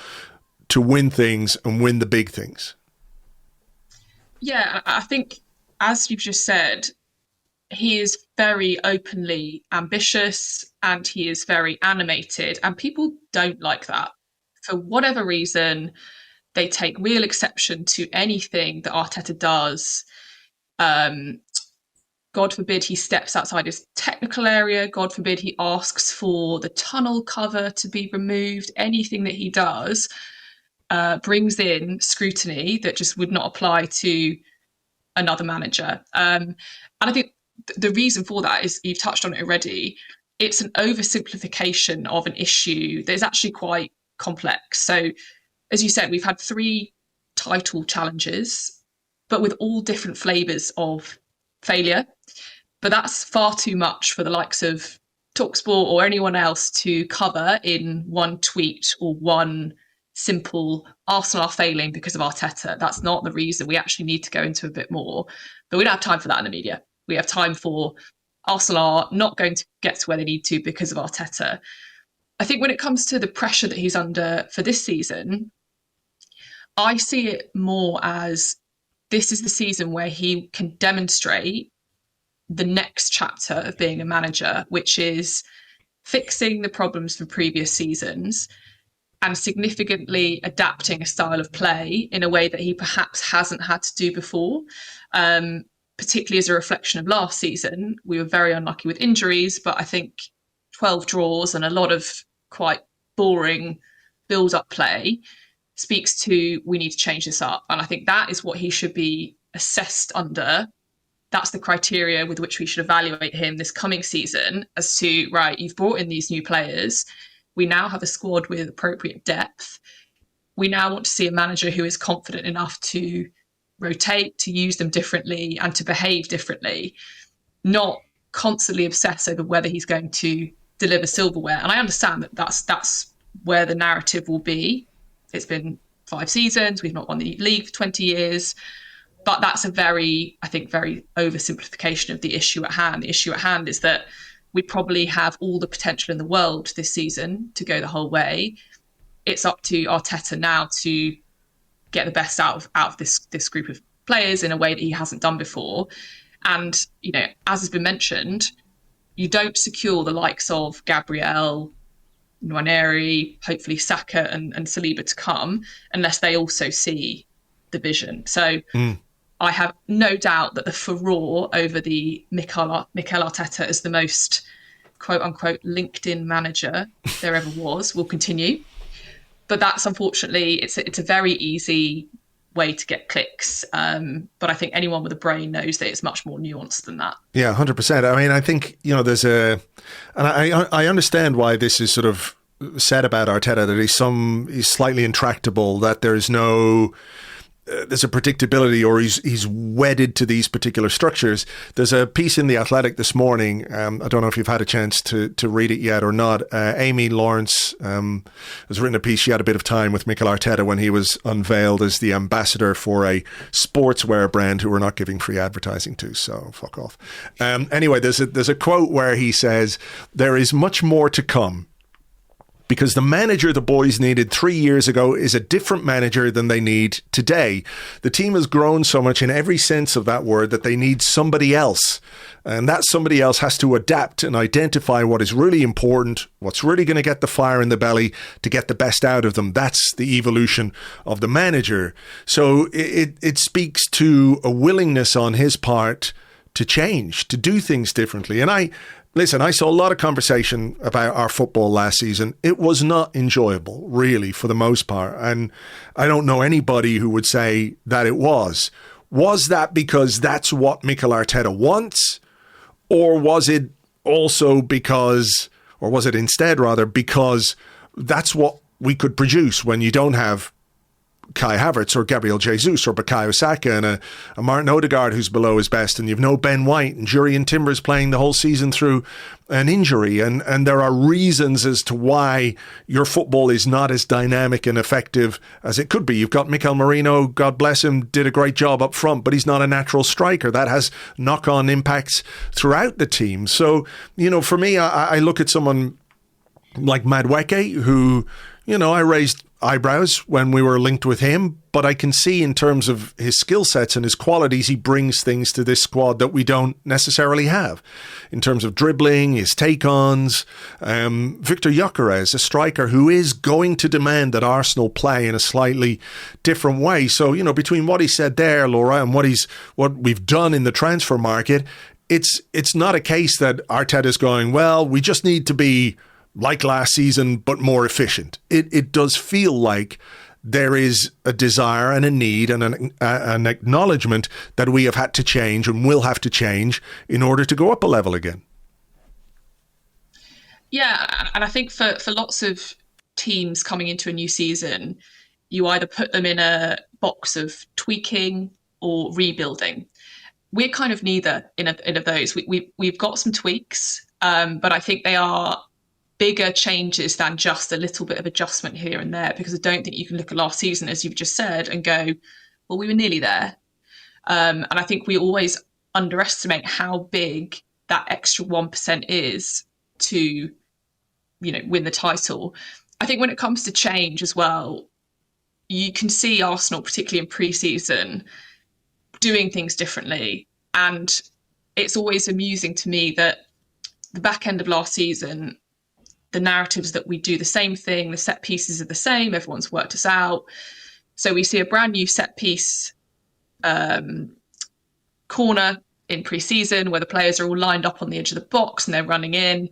to win things and win the big things. Yeah, I think, as you've just said, he is very openly ambitious and he is very animated, and people don't like that. For whatever reason, they take real exception to anything that Arteta does. God forbid he steps outside his technical area. God forbid he asks for the tunnel cover to be removed. Anything that he does brings in scrutiny that just would not apply to another manager. And I think the reason for that is, you've touched on it already, it's an oversimplification of an issue that is actually quite complex. So, as you said, we've had 3 title challenges, but with all different flavours of failure. But that's far too much for the likes of TalkSport or anyone else to cover in one tweet or one simple Arsenal are failing because of Arteta. That's not the reason. We actually need to go into a bit more. But we don't have time for that in the media. We have time for Arsenal are not going to get to where they need to because of Arteta. I think when it comes to the pressure that he's under for this season, I see it more as this is the season where he can demonstrate the next chapter of being a manager, which is fixing the problems from previous seasons and significantly adapting a style of play in a way that he perhaps hasn't had to do before. Particularly as a reflection of last season, we were very unlucky with injuries, but I think 12 draws and a lot of quite boring build-up play speaks to, we need to change this up. And I think that is what he should be assessed under. That's the criteria with which we should evaluate him this coming season, as to, right, you've brought in these new players. We now have a squad with appropriate depth. We now want to see a manager who is confident enough to rotate, to use them differently and to behave differently, not constantly obsess over whether he's going to deliver silverware. And I understand that that's where the narrative will be. It's been 5 seasons. We've not won the league for 20 years. But that's a very oversimplification of the issue at hand. The issue at hand is that we probably have all the potential in the world this season to go the whole way. It's up to Arteta now to get the best out of this group of players in a way that he hasn't done before. And, as has been mentioned, you don't secure the likes of Gabriel, Nwaneri, hopefully Saka and Saliba to come unless they also see the vision. So I have no doubt that the furore over the Mikel Arteta as the most quote-unquote LinkedIn manager there ever was will continue. But that's unfortunately, it's a very easy way to get clicks. But I think anyone with a brain knows that it's much more nuanced than that. Yeah, 100%. I mean, I think, there's and I understand why this is sort of said about Arteta, that he's slightly intractable, that there's a predictability, or he's wedded to these particular structures. There's a piece in The Athletic this morning. I don't know if you've had a chance to read it yet or not. Amy Lawrence has written a piece. She had a bit of time with Mikel Arteta when he was unveiled as the ambassador for a sportswear brand who we're not giving free advertising to, so fuck off. Anyway, there's a quote where he says, "There is much more to come, because the manager the boys needed 3 years ago is a different manager than they need today. The team has grown so much in every sense of that word that they need somebody else. And that somebody else has to adapt and identify what is really important, what's really going to get the fire in the belly to get the best out of them. That's the evolution of the manager." So it speaks to a willingness on his part to change, to do things differently. And Listen, I saw a lot of conversation about our football last season. It was not enjoyable, really, for the most part. And I don't know anybody who would say that it was. Was that because that's what Mikel Arteta wants? Or was it also because, or was it instead rather, because that's what we could produce when you don't have Kai Havertz or Gabriel Jesus or Bukayo Saka and a Martin Odegaard who's below his best, and you've no Ben White and Jurriën Timbers playing the whole season through an injury, and there are reasons as to why your football is not as dynamic and effective as it could be. You've got Mikel Merino, God bless him, did a great job up front, but he's not a natural striker. That has knock-on impacts throughout the team. So, for me, I look at someone like Madueke, who, I raised eyebrows when we were linked with him, but I can see in terms of his skill sets and his qualities, he brings things to this squad that we don't necessarily have in terms of dribbling, his take-ons. Victor Gyökeres, a striker who is going to demand that Arsenal play in a slightly different way. So, between what he said there, Laura, and what we've done in the transfer market, it's not a case that Arteta's going, well, we just need to be like last season, but more efficient. It does feel like there is a desire and a need and an acknowledgement that we have had to change and will have to change in order to go up a level again. Yeah, and I think for lots of teams coming into a new season, you either put them in a box of tweaking or rebuilding. We're kind of neither in of those. We've got some tweaks, but I think they are bigger changes than just a little bit of adjustment here and there, because I don't think you can look at last season, as you've just said, and go, well, we were nearly there. And I think we always underestimate how big that extra 1% is to, win the title. I think when it comes to change as well, you can see Arsenal, particularly in pre-season, doing things differently. And it's always amusing to me that the back end of last season, the narratives that we do the same thing, the set pieces are the same, everyone's worked us out. So we see a brand new set piece corner in pre-season where the players are all lined up on the edge of the box and they're running in.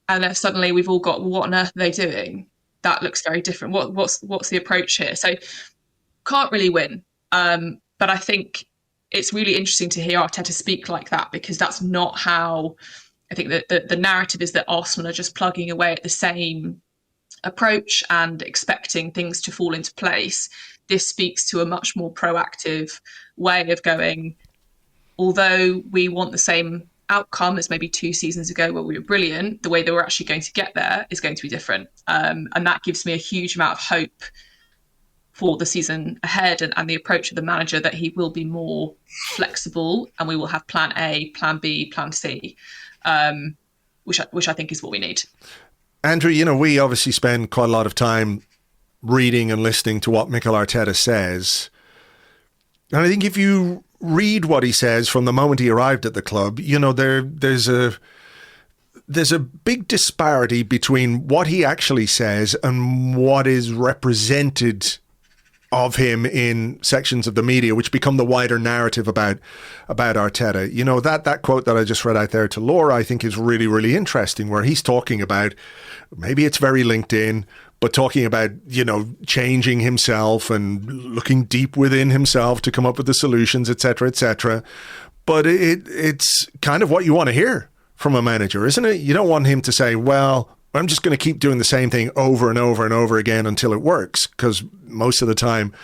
And then suddenly we've all got, what on earth are they doing? That looks very different. What's the approach here? So can't really win. But I think it's really interesting to hear Arteta speak like that, because that's not how... I think that the narrative is that Arsenal are just plugging away at the same approach and expecting things to fall into place. This speaks to a much more proactive way of going, although we want the same outcome as maybe 2 seasons ago where we were brilliant, the way that we're actually going to get there is going to be different. And that gives me a huge amount of hope for the season ahead and the approach of the manager, that he will be more flexible and we will have plan A, plan B, plan C, which I think is what we need. Andrew, you know, we obviously spend quite a lot of time reading and listening to what Mikel Arteta says. And I think if you read what he says from the moment he arrived at the club, you know, there's a big disparity between what he actually says and what is represented of him in sections of the media, which become the wider narrative about Arteta. You know, that quote that I just read out there to Laura, I think is really, really interesting, where he's talking about, maybe it's very LinkedIn, but talking about, you know, changing himself and looking deep within himself to come up with the solutions, etc., etc. But it's kind of what you want to hear from a manager, isn't it? You don't want him to say, well, I'm just going to keep doing the same thing over and over and over again until it works, because most of the time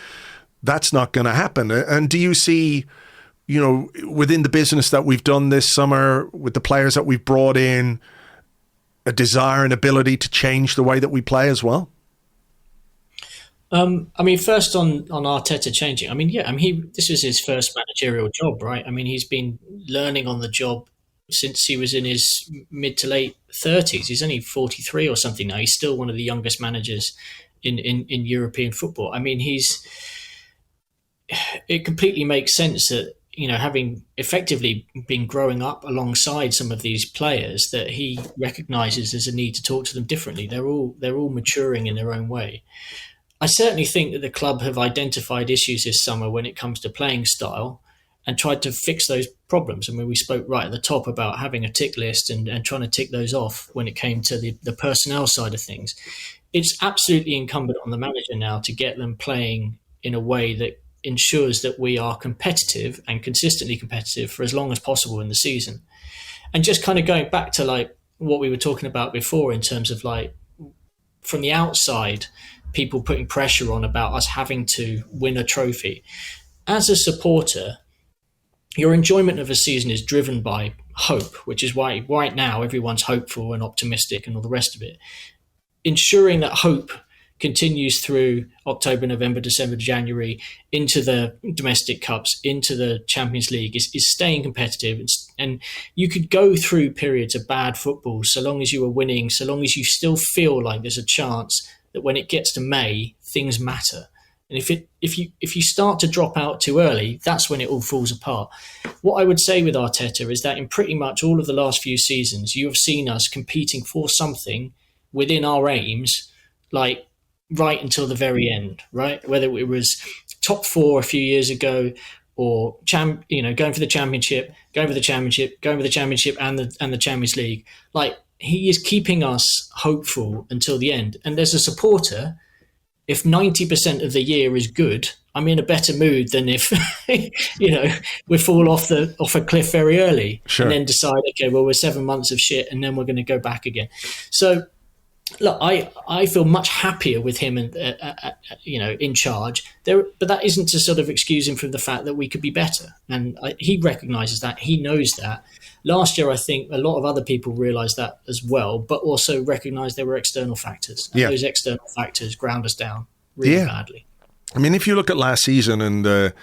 that's not going to happen. And do you see, you know, within the business that we've done this summer, with the players that we've brought in, a desire and ability to change the way that we play as well? I mean, first on Arteta changing. I mean, this was his first managerial job, right? I mean, he's been learning on the job since he was in his mid to late 30s. He's only 43 or something now. He's still one of the youngest managers in European football. I mean, it completely makes sense that, you know, having effectively been growing up alongside some of these players, that he recognises there's a need to talk to them differently. They're all maturing in their own way. I certainly think that the club have identified issues this summer when it comes to playing style and tried to fix those problems. I mean, we spoke right at the top about having a tick list and trying to tick those off when it came to the personnel side of things. It's absolutely incumbent on the manager now to get them playing in a way that ensures that we are competitive and consistently competitive for as long as possible in the season. And just kind of going back to like what we were talking about before in terms of like from the outside, people putting pressure on about us having to win a trophy. As a supporter, your enjoyment of a season is driven by hope, which is why right now everyone's hopeful and optimistic and all the rest of it. Ensuring that hope continues through October, November, December, January, into the domestic cups, into the Champions League, is staying competitive. And you could go through periods of bad football so long as you were winning, so long as you still feel like there's a chance that when it gets to May, things matter. And if you start to drop out too early, that's when it all falls apart. What I would say with Arteta is that in pretty much all of the last few seasons, you have seen us competing for something within our aims, like right until the very end, right? Whether it was top four a few years ago, or going for the championship, going for the championship and the Champions League. Like, he is keeping us hopeful until the end. And as a supporter, if 90% of the year is good, I'm in a better mood than if we fall off a cliff very early. Sure. And then decide, okay, well, we're 7 months of shit and then we're going to go back again. So look, I feel much happier with him and in charge there, but that isn't to sort of excuse him from the fact that we could be better. And he recognises that, he knows that. Last year, I think a lot of other people realised that as well, but also recognised there were external factors. And those external factors ground us down really badly. I mean, if you look at last season and the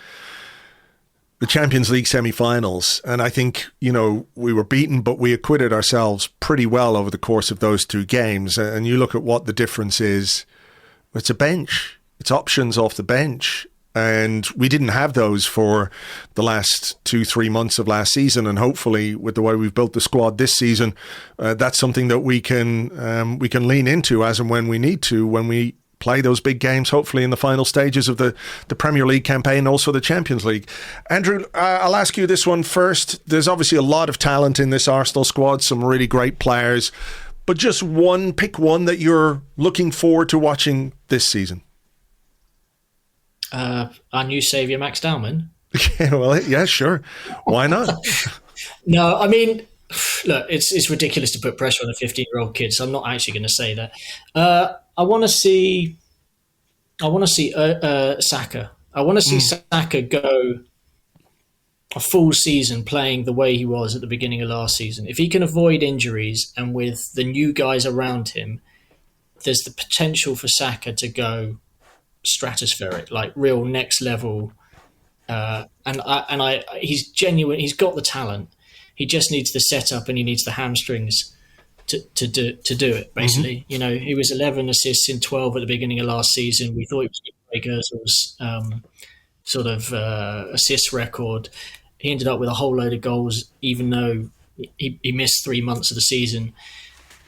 Champions League semi-finals, and I think, we were beaten, but we acquitted ourselves pretty well over the course of those two games. And you look at what the difference is, it's a bench. It's options off the bench. And we didn't have those for the last 2-3 months of last season. And hopefully, with the way we've built the squad this season, that's something that we can lean into as and when we need to, when we play those big games, hopefully in the final stages of the Premier League campaign, also the Champions League. Andrew, I'll ask you this one first. There's obviously a lot of talent in this Arsenal squad, some really great players, but just pick one that you're looking forward to watching this season. Our new saviour, Max Dowman. Yeah, sure. Why not? No, I mean, look, it's ridiculous to put pressure on a 15-year-old kid, so I'm not actually going to say that. I want to see Saka. I want to see Saka go a full season playing the way he was at the beginning of last season. If he can avoid injuries and with the new guys around him, there's the potential for Saka to go stratospheric, like real next level. He's genuine. He's got the talent. He just needs the setup and he needs the hamstrings to do it. Basically, he was 11 assists in 12 at the beginning of last season. We thought he was going to break Özil's assist record. He ended up with a whole load of goals, even though he missed 3 months of the season.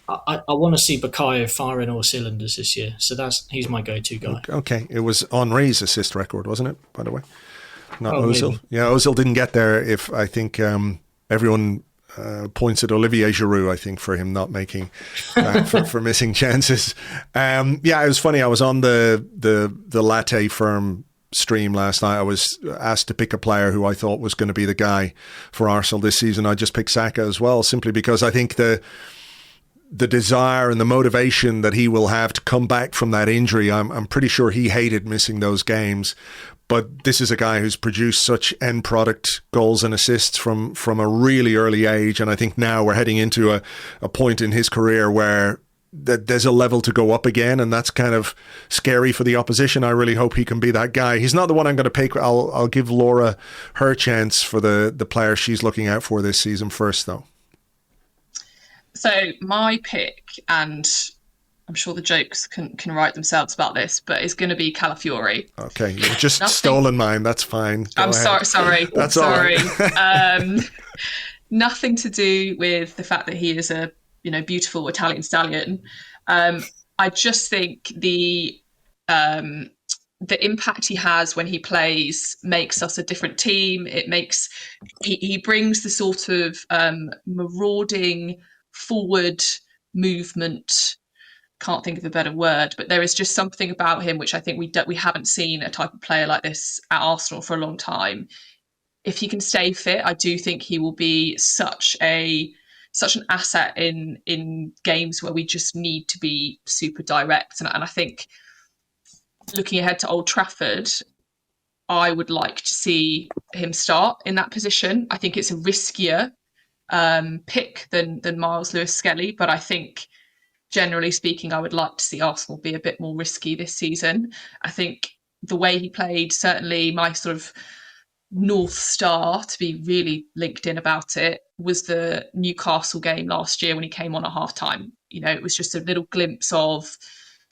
I want to see Bukayo firing all cylinders this year, so he's my go-to guy. Okay, it was Henry's assist record, wasn't it? By the way, not Ozil. Maybe. Yeah, Ozil didn't get there. If I think everyone points at Olivier Giroud, I think, for him not making for missing chances. It was funny. I was on the Latte Firm stream last night. I was asked to pick a player who I thought was going to be the guy for Arsenal this season. I just picked Saka as well, simply because I think the desire and the motivation that he will have to come back from that injury, I'm pretty sure he hated missing those games. But this is a guy who's produced such end product goals and assists from a really early age. And I think now we're heading into a point in his career where there's a level to go up again. And that's kind of scary for the opposition. I really hope he can be that guy. He's not the one I'm going to pick. I'll give Laura her chance for the player she's looking out for this season first, though. So my pick, and I'm sure the jokes can write themselves about this, but it's going to be Calafiori. Okay, you've just stolen mine. That's fine. I'm sorry. That's sorry. all right. Nothing to do with the fact that he is a beautiful Italian stallion. I just think the impact he has when he plays makes us a different team. He brings the sort of marauding forward movement. Can't think of a better word, but there is just something about him which I think we haven't seen a type of player like this at Arsenal for a long time. If he can stay fit, I do think he will be such an asset in games where we just need to be super direct. And I think looking ahead to Old Trafford, I would like to see him start in that position. I think it's a riskier pick than Miles Lewis-Skelly, but I think generally speaking, I would like to see Arsenal be a bit more risky this season. I think the way he played, certainly my sort of North Star, to be really linked in about it, was the Newcastle game last year when he came on at halftime. It was just a little glimpse of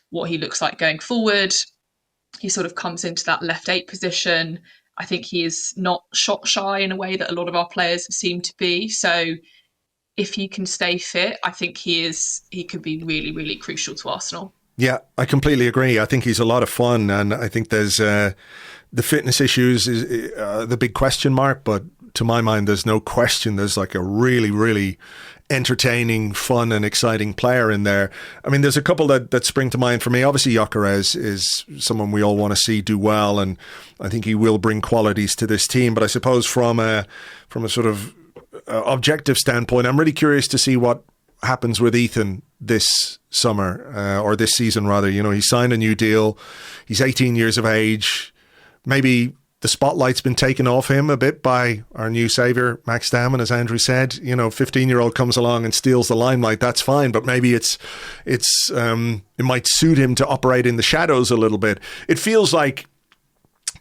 what he looks like going forward. He sort of comes into that left 8 position. I think he is not shot shy in a way that a lot of our players have seemed to be. So if he can stay fit, I think he could be really, really crucial to Arsenal. Yeah, I completely agree. I think he's a lot of fun, and I think there's the fitness issues is the big question mark, but to my mind, there's no question there's like a really, really entertaining, fun and exciting player in there. I mean, there's a couple that spring to mind for me. Obviously, Gyökeres is someone we all want to see do well, and I think he will bring qualities to this team. But I suppose from a sort of objective standpoint, I'm really curious to see what happens with Ethan this summer, or this season rather. He signed a new deal. He's 18 years of age. Maybe the spotlight's been taken off him a bit by our new saviour, Max Damon, as Andrew said. 15-year-old comes along and steals the limelight. That's fine, but maybe it might suit him to operate in the shadows a little bit. It feels like,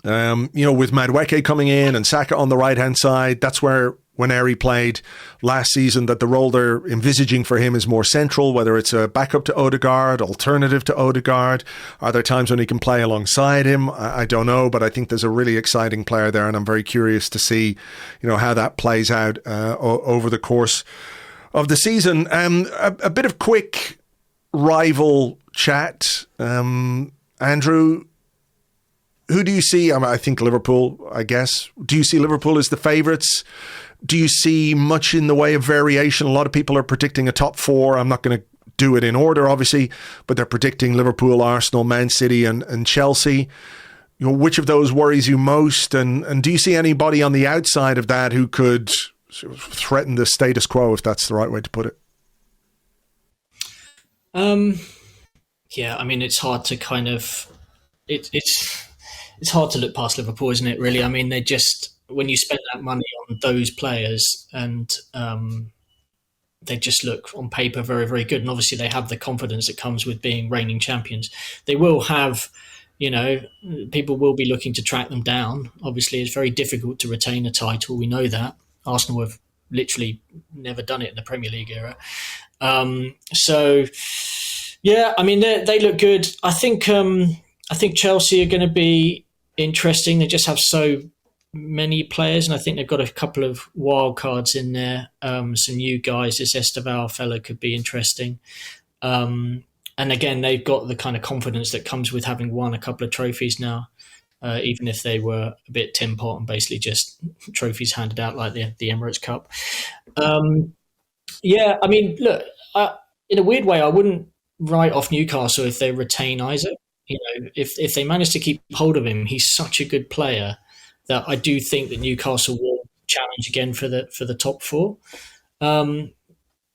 with Madueke coming in and Saka on the right-hand side, that's where when Eri played last season, that the role they're envisaging for him is more central, whether it's a backup to Odegaard, alternative to Odegaard. Are there times when he can play alongside him? I don't know, but I think there's a really exciting player there, and I'm very curious to see, how that plays out over the course of the season. A bit of quick rival chat. Andrew, who do you see? I think Liverpool, I guess. Do you see Liverpool as the favourites? Do you see much in the way of variation? A lot of people are predicting a top 4. I'm not going to do it in order, obviously, but they're predicting Liverpool, Arsenal, Man City and Chelsea. Which of those worries you most? And do you see anybody on the outside of that who could sort of threaten the status quo, if that's the right way to put it? Yeah, I mean, it's hard to kind of... It's hard to look past Liverpool, isn't it, really? I mean, they just... When you spend that money on those players, and they just look on paper very, very good. And obviously they have the confidence that comes with being reigning champions. They will have, people will be looking to track them down. Obviously, it's very difficult to retain a title. We know that. Arsenal have literally never done it in the Premier League era. So, yeah, I mean, they look good. I think Chelsea are going to be interesting. They just have so many players, and I think they've got a couple of wild cards in there. Some new guys. This Esteval fella could be interesting. And again, they've got the kind of confidence that comes with having won a couple of trophies now, even if they were a bit tin pot and basically just trophies handed out like the Emirates Cup. Yeah, I mean, look, in a weird way, I wouldn't write off Newcastle if they retain Isaac. If they manage to keep hold of him, he's such a good player that I do think that Newcastle will challenge again for the top four.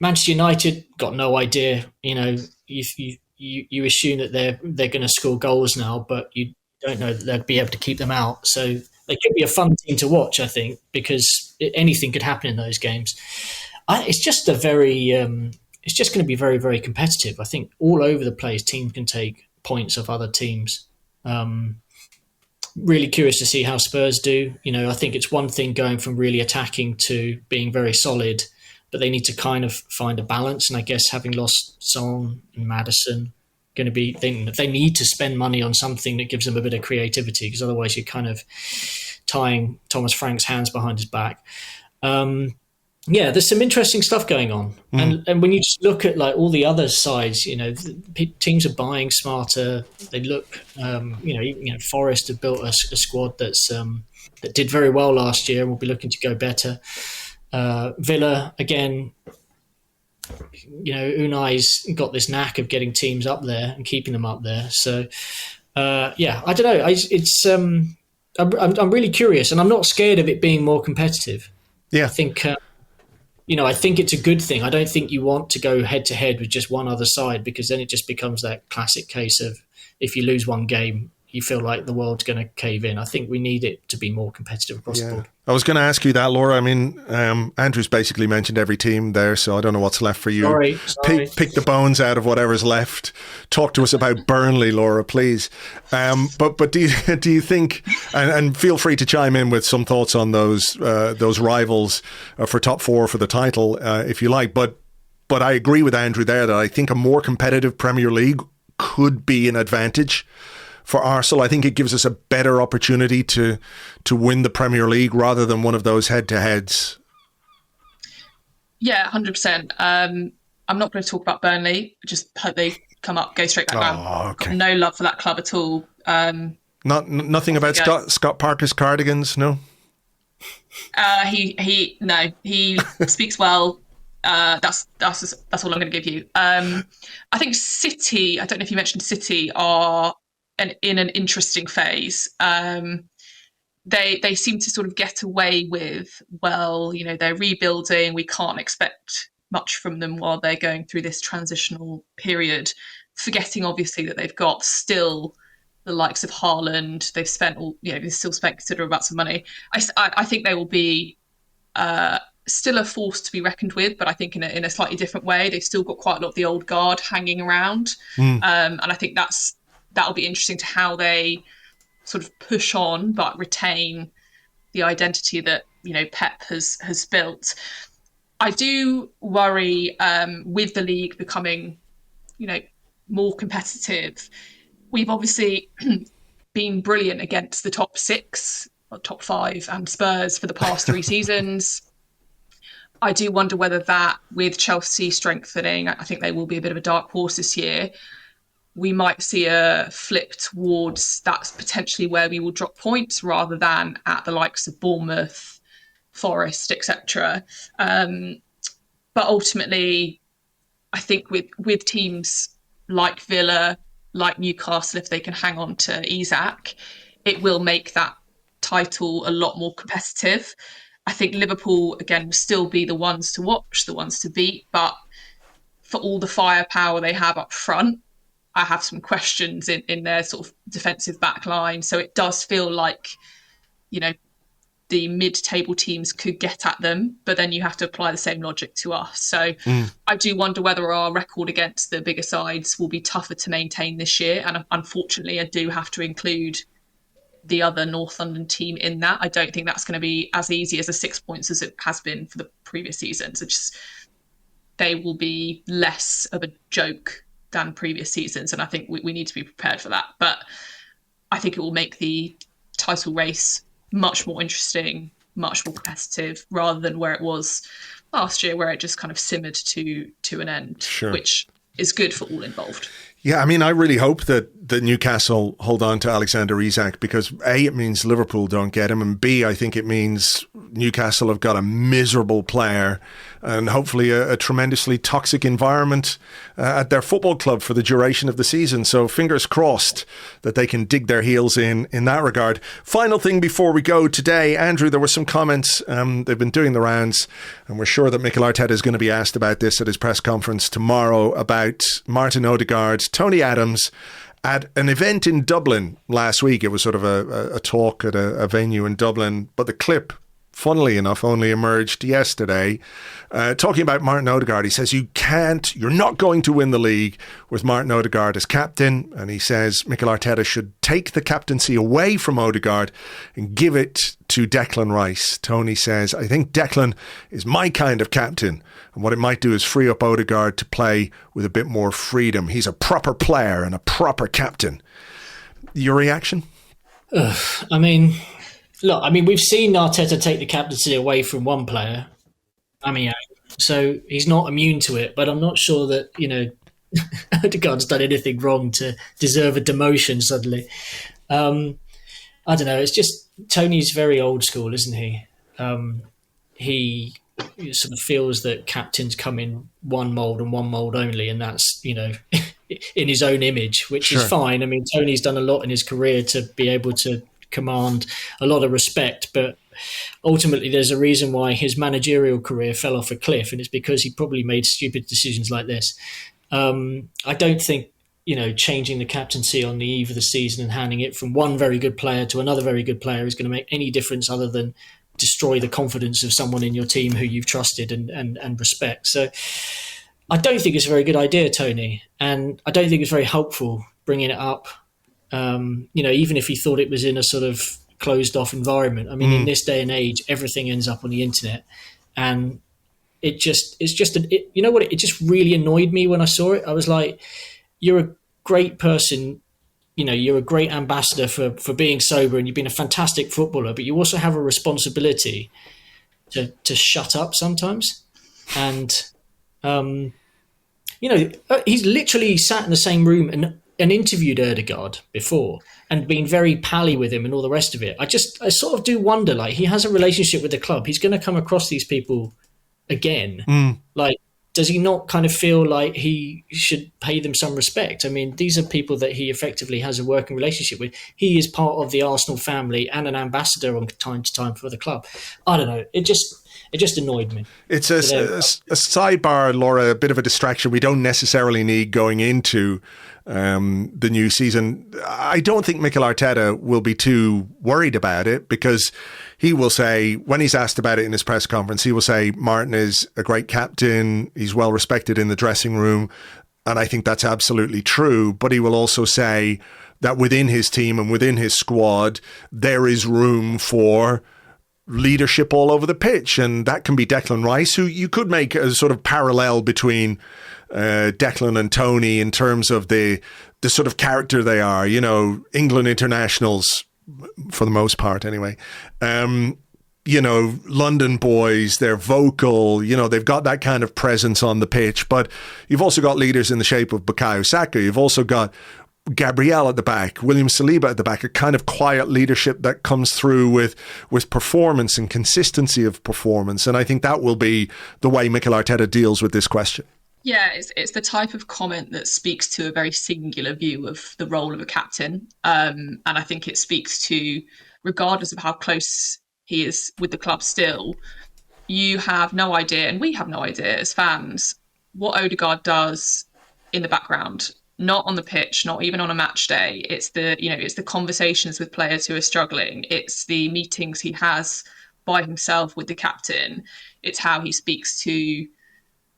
Manchester United got no idea. You assume that they're going to score goals now, but you don't know that they'll be able to keep them out. So they could be a fun team to watch, I think, because anything could happen in those games. It's just it's just going to be very, very competitive. I think all over the place, teams can take points off other teams. Really curious to see how Spurs do. I think it's one thing going from really attacking to being very solid, but they need to kind of find a balance. And I guess having lost Son and Maddison, they need to spend money on something that gives them a bit of creativity, because otherwise you're kind of tying Thomas Frank's hands behind his back. Yeah, there's some interesting stuff going on. And when you just look at like all the other sides, teams are buying smarter. They look, Forest have built a squad that did very well last year and will be looking to go better. Villa, again, Unai's got this knack of getting teams up there and keeping them up there. So, I don't know. I'm really curious, and I'm not scared of it being more competitive. Yeah, I think, I think it's a good thing. I don't think you want to go head to head with just one other side, because then it just becomes that classic case of if you lose one game, you feel like the world's going to cave in. I think we need it to be more competitive across the board. I was going to ask you that, Laura. I mean, Andrew's basically mentioned every team there, so I don't know what's left for you. Sorry. Pick the bones out of whatever's left. Talk to us about Burnley, Laura, please. But do you think, and feel free to chime in with some thoughts on those rivals for top four for the title, if you like. But I agree with Andrew there that I think a more competitive Premier League could be an advantage for Arsenal. I think it gives us a better opportunity to win the Premier League rather than one of those head-to-heads. Yeah, 100%. I'm not going to talk about Burnley. Just hope they go straight back down. Okay. Got no love for that club at all. Nothing about Scott Parker's cardigans, no? He speaks well. That's all I'm going to give you. I think City, I don't know if you mentioned City, are in an interesting phase. They seem to sort of get away with, they're rebuilding. We can't expect much from them while they're going through this transitional period, forgetting obviously that they've got still the likes of Haaland. They've still spent considerable amounts of money. I think they will be still a force to be reckoned with, but I think in a slightly different way. They've still got quite a lot of the old guard hanging around. And I think that'll be interesting to how they sort of push on but retain the identity that Pep has built. I do worry with the league becoming more competitive. We've obviously been brilliant against the top six, or top five, and Spurs for the past 3 seasons. I do wonder whether that, with Chelsea strengthening, I think they will be a bit of a dark horse this year, we might see a flip towards that's potentially where we will drop points rather than at the likes of Bournemouth, Forest, etc. But ultimately, I think with teams like Villa, like Newcastle, if they can hang on to Isak, it will make that title a lot more competitive. I think Liverpool, again, will still be the ones to watch, the ones to beat, but for all the firepower they have up front, I have some questions in their sort of defensive back line. So it does feel like, the mid-table teams could get at them, but then you have to apply the same logic to us. So I do wonder whether our record against the bigger sides will be tougher to maintain this year. And unfortunately, I do have to include the other North London team in that. I don't think that's going to be as easy as the 6 points as it has been for the previous seasons. They will be less of a joke than previous seasons, and I think we need to be prepared for that. But I think it will make the title race much more interesting, much more competitive, rather than where it was last year, where it just kind of simmered to an end, which is good for all involved. Yeah, I mean, I really hope that Newcastle hold on to Alexander Isak, because A, it means Liverpool don't get him, and B, I think it means Newcastle have got a miserable player and hopefully a tremendously toxic environment at their football club for the duration of the season. So fingers crossed that they can dig their heels in that regard. Final thing before we go today, Andrew, there were some comments, they've been doing the rounds, and we're sure that Mikel Arteta is going to be asked about this at his press conference tomorrow, about Martin Odegaard, Tony Adams, at an event in Dublin last week. It was sort of a talk at a venue in Dublin, but the clip, funnily enough, only emerged yesterday. Talking about Martin Odegaard, he says you're not going to win the league with Martin Odegaard as captain, and he says Mikel Arteta should take the captaincy away from Odegaard and give it to Declan Rice. Tony says, I think Declan is my kind of captain, and what it might do is free up Odegaard to play with a bit more freedom. He's a proper player and a proper captain. Your reaction? I mean, we've seen Arteta take the captaincy away from one player, so he's not immune to it, but I'm not sure that, Odegaard's done anything wrong to deserve a demotion suddenly. I don't know, it's just, Tony's very old school, isn't he? He sort of feels that captains come in one mould and one mould only, and that's, in his own image, which is fine. I mean, Tony's done a lot in his career to be able to command a lot of respect, but ultimately there's a reason why his managerial career fell off a cliff, and it's because he probably made stupid decisions like this. I don't think changing the captaincy on the eve of the season and handing it from one very good player to another very good player is going to make any difference other than destroy the confidence of someone in your team who you've trusted and respect. So I don't think it's a very good idea, Tony, and I don't think it's very helpful bringing it up. Even if he thought it was in a sort of closed off environment. I mean, in this day and age, everything ends up on the internet, and it just really annoyed me when I saw it. I was like, you're a great person, you're a great ambassador for being sober, and you've been a fantastic footballer, but you also have a responsibility to shut up sometimes. And, he's literally sat in the same room and interviewed Odegaard before and been very pally with him and all the rest of it. I sort of do wonder, like, he has a relationship with the club. He's going to come across these people again. Like, does he not kind of feel like he should pay them some respect? I mean, these are people that he effectively has a working relationship with. He is part of the Arsenal family and an ambassador on time to time for the club. I don't know. It just annoyed me. It's a sidebar, Laura, a bit of a distraction we don't necessarily need going into the new season. I don't think Mikel Arteta will be too worried about it, because he will say, when he's asked about it in his press conference, he will say Martin is a great captain, he's well respected in the dressing room, and I think that's absolutely true. But he will also say that within his team and within his squad, there is room for leadership all over the pitch, and that can be Declan Rice, who you could make a sort of parallel between Declan and Tony in terms of the sort of character they are, England internationals for the most part anyway. London boys, they're vocal, they've got that kind of presence on the pitch, but you've also got leaders in the shape of Bukayo Saka. You've also got Gabriel at the back, William Saliba at the back, a kind of quiet leadership that comes through with performance and consistency of performance. And I think that will be the way Mikel Arteta deals with this question. Yeah, it's the type of comment that speaks to a very singular view of the role of a captain. And I think it speaks to, regardless of how close he is with the club still, you have no idea, and we have no idea as fans, what Odegaard does in the background. Not on the pitch, not even on a match day. It's the conversations with players who are struggling. It's the meetings he has by himself with the captain. It's how he speaks to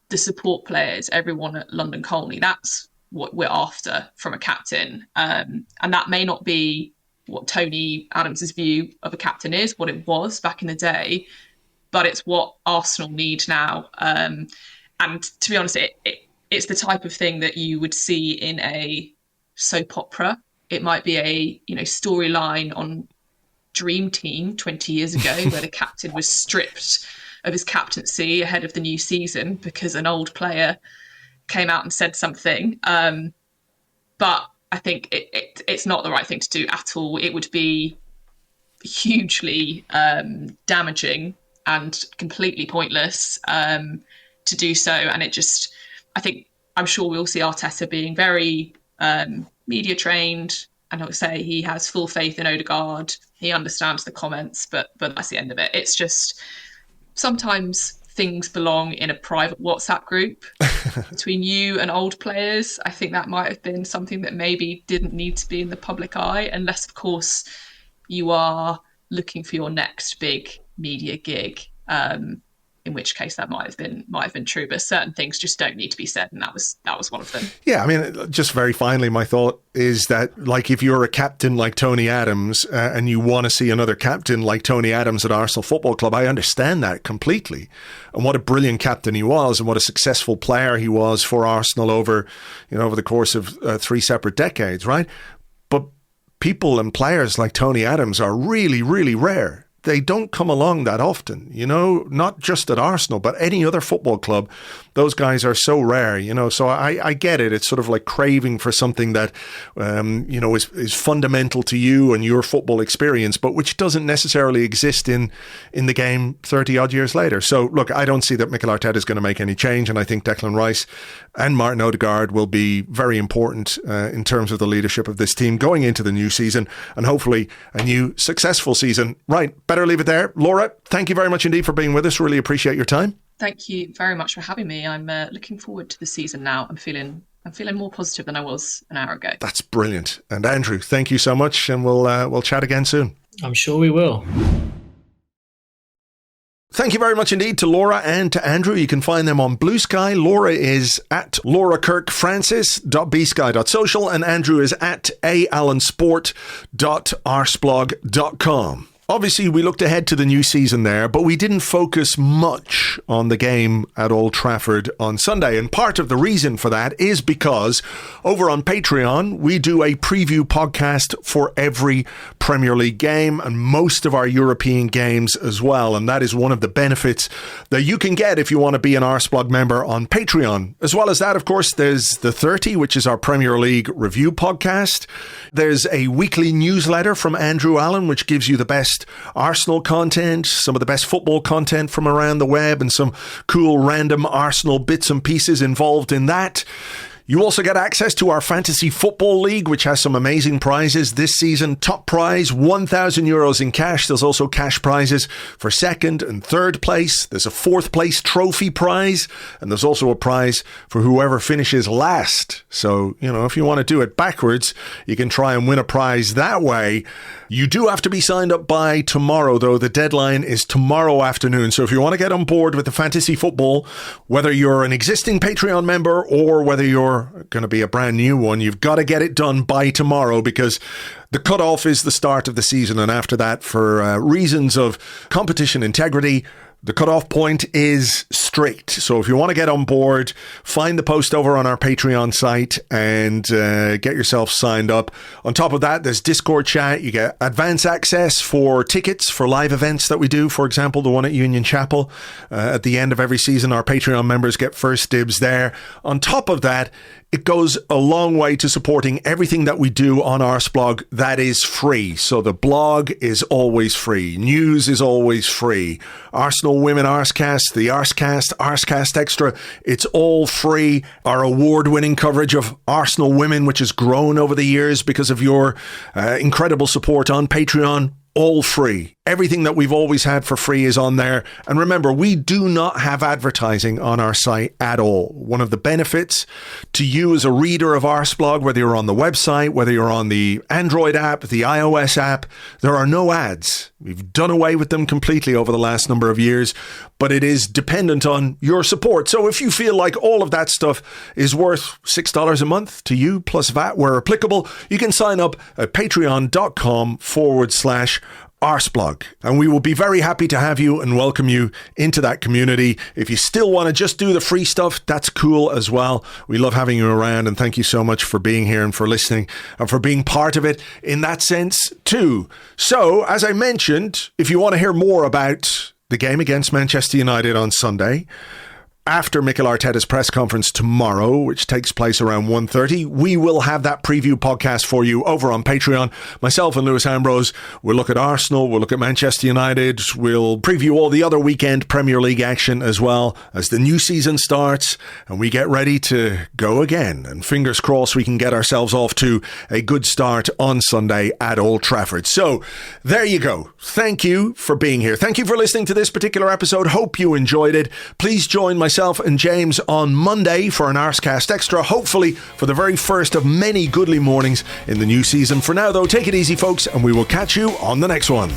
the support players, everyone at London Colney. That's what we're after from a captain. And that may not be what Tony Adams' view of a captain is, what it was back in the day, but it's what Arsenal need now. And to be honest, it's the type of thing that you would see in a soap opera. It might be a storyline on Dream Team 20 years ago where the captain was stripped of his captaincy ahead of the new season because an old player came out and said something. But I think it's not the right thing to do at all. It would be hugely damaging and completely pointless to do so. And I'm sure we'll see Arteta being very media trained, and I'll say he has full faith in Odegaard. He understands the comments, but that's the end of it. It's just sometimes things belong in a private WhatsApp group between you and old players. I think that might have been something that maybe didn't need to be in the public eye, unless, of course, you are looking for your next big media gig. In which case that might have been true, but certain things just don't need to be said, and that was one of them. Yeah, I mean, just very finally, my thought is that, like, if you're a captain like Tony Adams and you want to see another captain like Tony Adams at Arsenal Football Club, I understand that completely. And what a brilliant captain he was, and what a successful player he was for Arsenal over the course of 3 separate decades, right? But people and players like Tony Adams are really, really rare. They don't come along that often, not just at Arsenal, but any other football club. Those guys are so rare, so I get it. It's sort of like craving for something that, is fundamental to you and your football experience, but which doesn't necessarily exist in the game 30 odd years later. So look, I don't see that Mikel Arteta is going to make any change. And I think Declan Rice and Martin Odegaard will be very important in terms of the leadership of this team going into the new season, and hopefully a new successful season. Right. Better leave it there. Laura, thank you very much indeed for being with us. Really appreciate your time. Thank you very much for having me. I'm looking forward to the season now. I'm feeling more positive than I was an hour ago. That's brilliant. And Andrew, thank you so much, and we'll chat again soon. I'm sure we will. Thank you very much indeed to Laura and to Andrew. You can find them on BlueSky. Laura is at laurakirkfrancis.bsky.social and Andrew is at aalansport.arseblog.com. Obviously, we looked ahead to the new season there, but we didn't focus much on the game at Old Trafford on Sunday. And part of the reason for that is because over on Patreon, we do a preview podcast for every Premier League game and most of our European games as well. And that is one of the benefits that you can get if you want to be an Arseblog member on Patreon. As well as that, of course, there's the 30, which is our Premier League review podcast. There's a weekly newsletter from Andrew Allen, which gives you the best Arsenal content, some of the best football content from around the web, and some cool random Arsenal bits and pieces involved in that. You also get access to our Fantasy Football League, which has some amazing prizes this season. Top prize, €1,000 in cash. There's also cash prizes for second and third place. There's a fourth place trophy prize, and there's also a prize for whoever finishes last. So, if you want to do it backwards, you can try and win a prize that way. You do have to be signed up by tomorrow, though. The deadline is tomorrow afternoon. So if you want to get on board with the fantasy football, whether you're an existing Patreon member or whether you're going to be a brand new one, you've got to get it done by tomorrow, because the cutoff is the start of the season. And after that, for reasons of competition integrity, the cutoff point is strict. So if you want to get on board, find the post over on our Patreon site and get yourself signed up. On top of that, there's Discord chat. You get advance access for tickets for live events that we do. For example, the one at Union Chapel at the end of every season. Our Patreon members get first dibs there. On top of that, it goes a long way to supporting everything that we do on Arseblog that is free. So the blog is always free. News is always free. Arsenal Women Arsecast, the Arsecast, Arsecast Extra, it's all free. Our award-winning coverage of Arsenal Women, which has grown over the years because of your incredible support on Patreon, all free. Everything that we've always had for free is on there. And remember, we do not have advertising on our site at all. One of the benefits to you as a reader of Arseblog, whether you're on the website, whether you're on the Android app, the iOS app, there are no ads. We've done away with them completely over the last number of years, but it is dependent on your support. So if you feel like all of that stuff is worth $6 a month to you plus VAT where applicable, you can sign up at patreon.com/Arseblog. And we will be very happy to have you and welcome you into that community. If you still want to just do the free stuff, that's cool as well. We love having you around, and thank you so much for being here and for listening and for being part of it in that sense too. So, as I mentioned, if you want to hear more about the game against Manchester United on Sunday, after Mikel Arteta's press conference tomorrow, which takes place around 1:30, we will have that preview podcast for you over on Patreon. Myself and Lewis Ambrose will look at Arsenal, we'll look at Manchester United, we'll preview all the other weekend Premier League action as well as the new season starts and we get ready to go again. And fingers crossed we can get ourselves off to a good start on Sunday at Old Trafford. So there you go. Thank you for being here. Thank you for listening to this particular episode. Hope you enjoyed it. Please join myself and James on Monday for an Arsecast Extra, hopefully for the very first of many goodly mornings in the new season. For now, though, take it easy, folks, and we will catch you on the next one.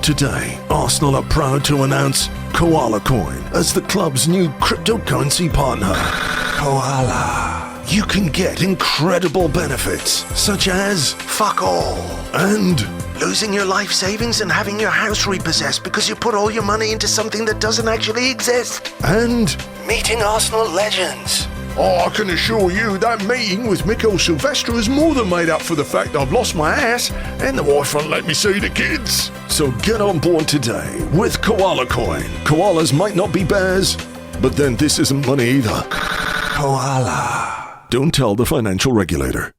Today, Arsenal are proud to announce Koala Coin as the club's new cryptocurrency partner. Koala. You can get incredible benefits, such as fuck all, and losing your life savings and having your house repossessed because you put all your money into something that doesn't actually exist, and meeting Arsenal legends. Oh, I can assure you that meeting with Mikel Silvestre has more than made up for the fact I've lost my ass and the wife won't let me see the kids. So get on board today with Koala Coin. Koalas might not be bears, but then this isn't money either. Koala. Don't tell the financial regulator.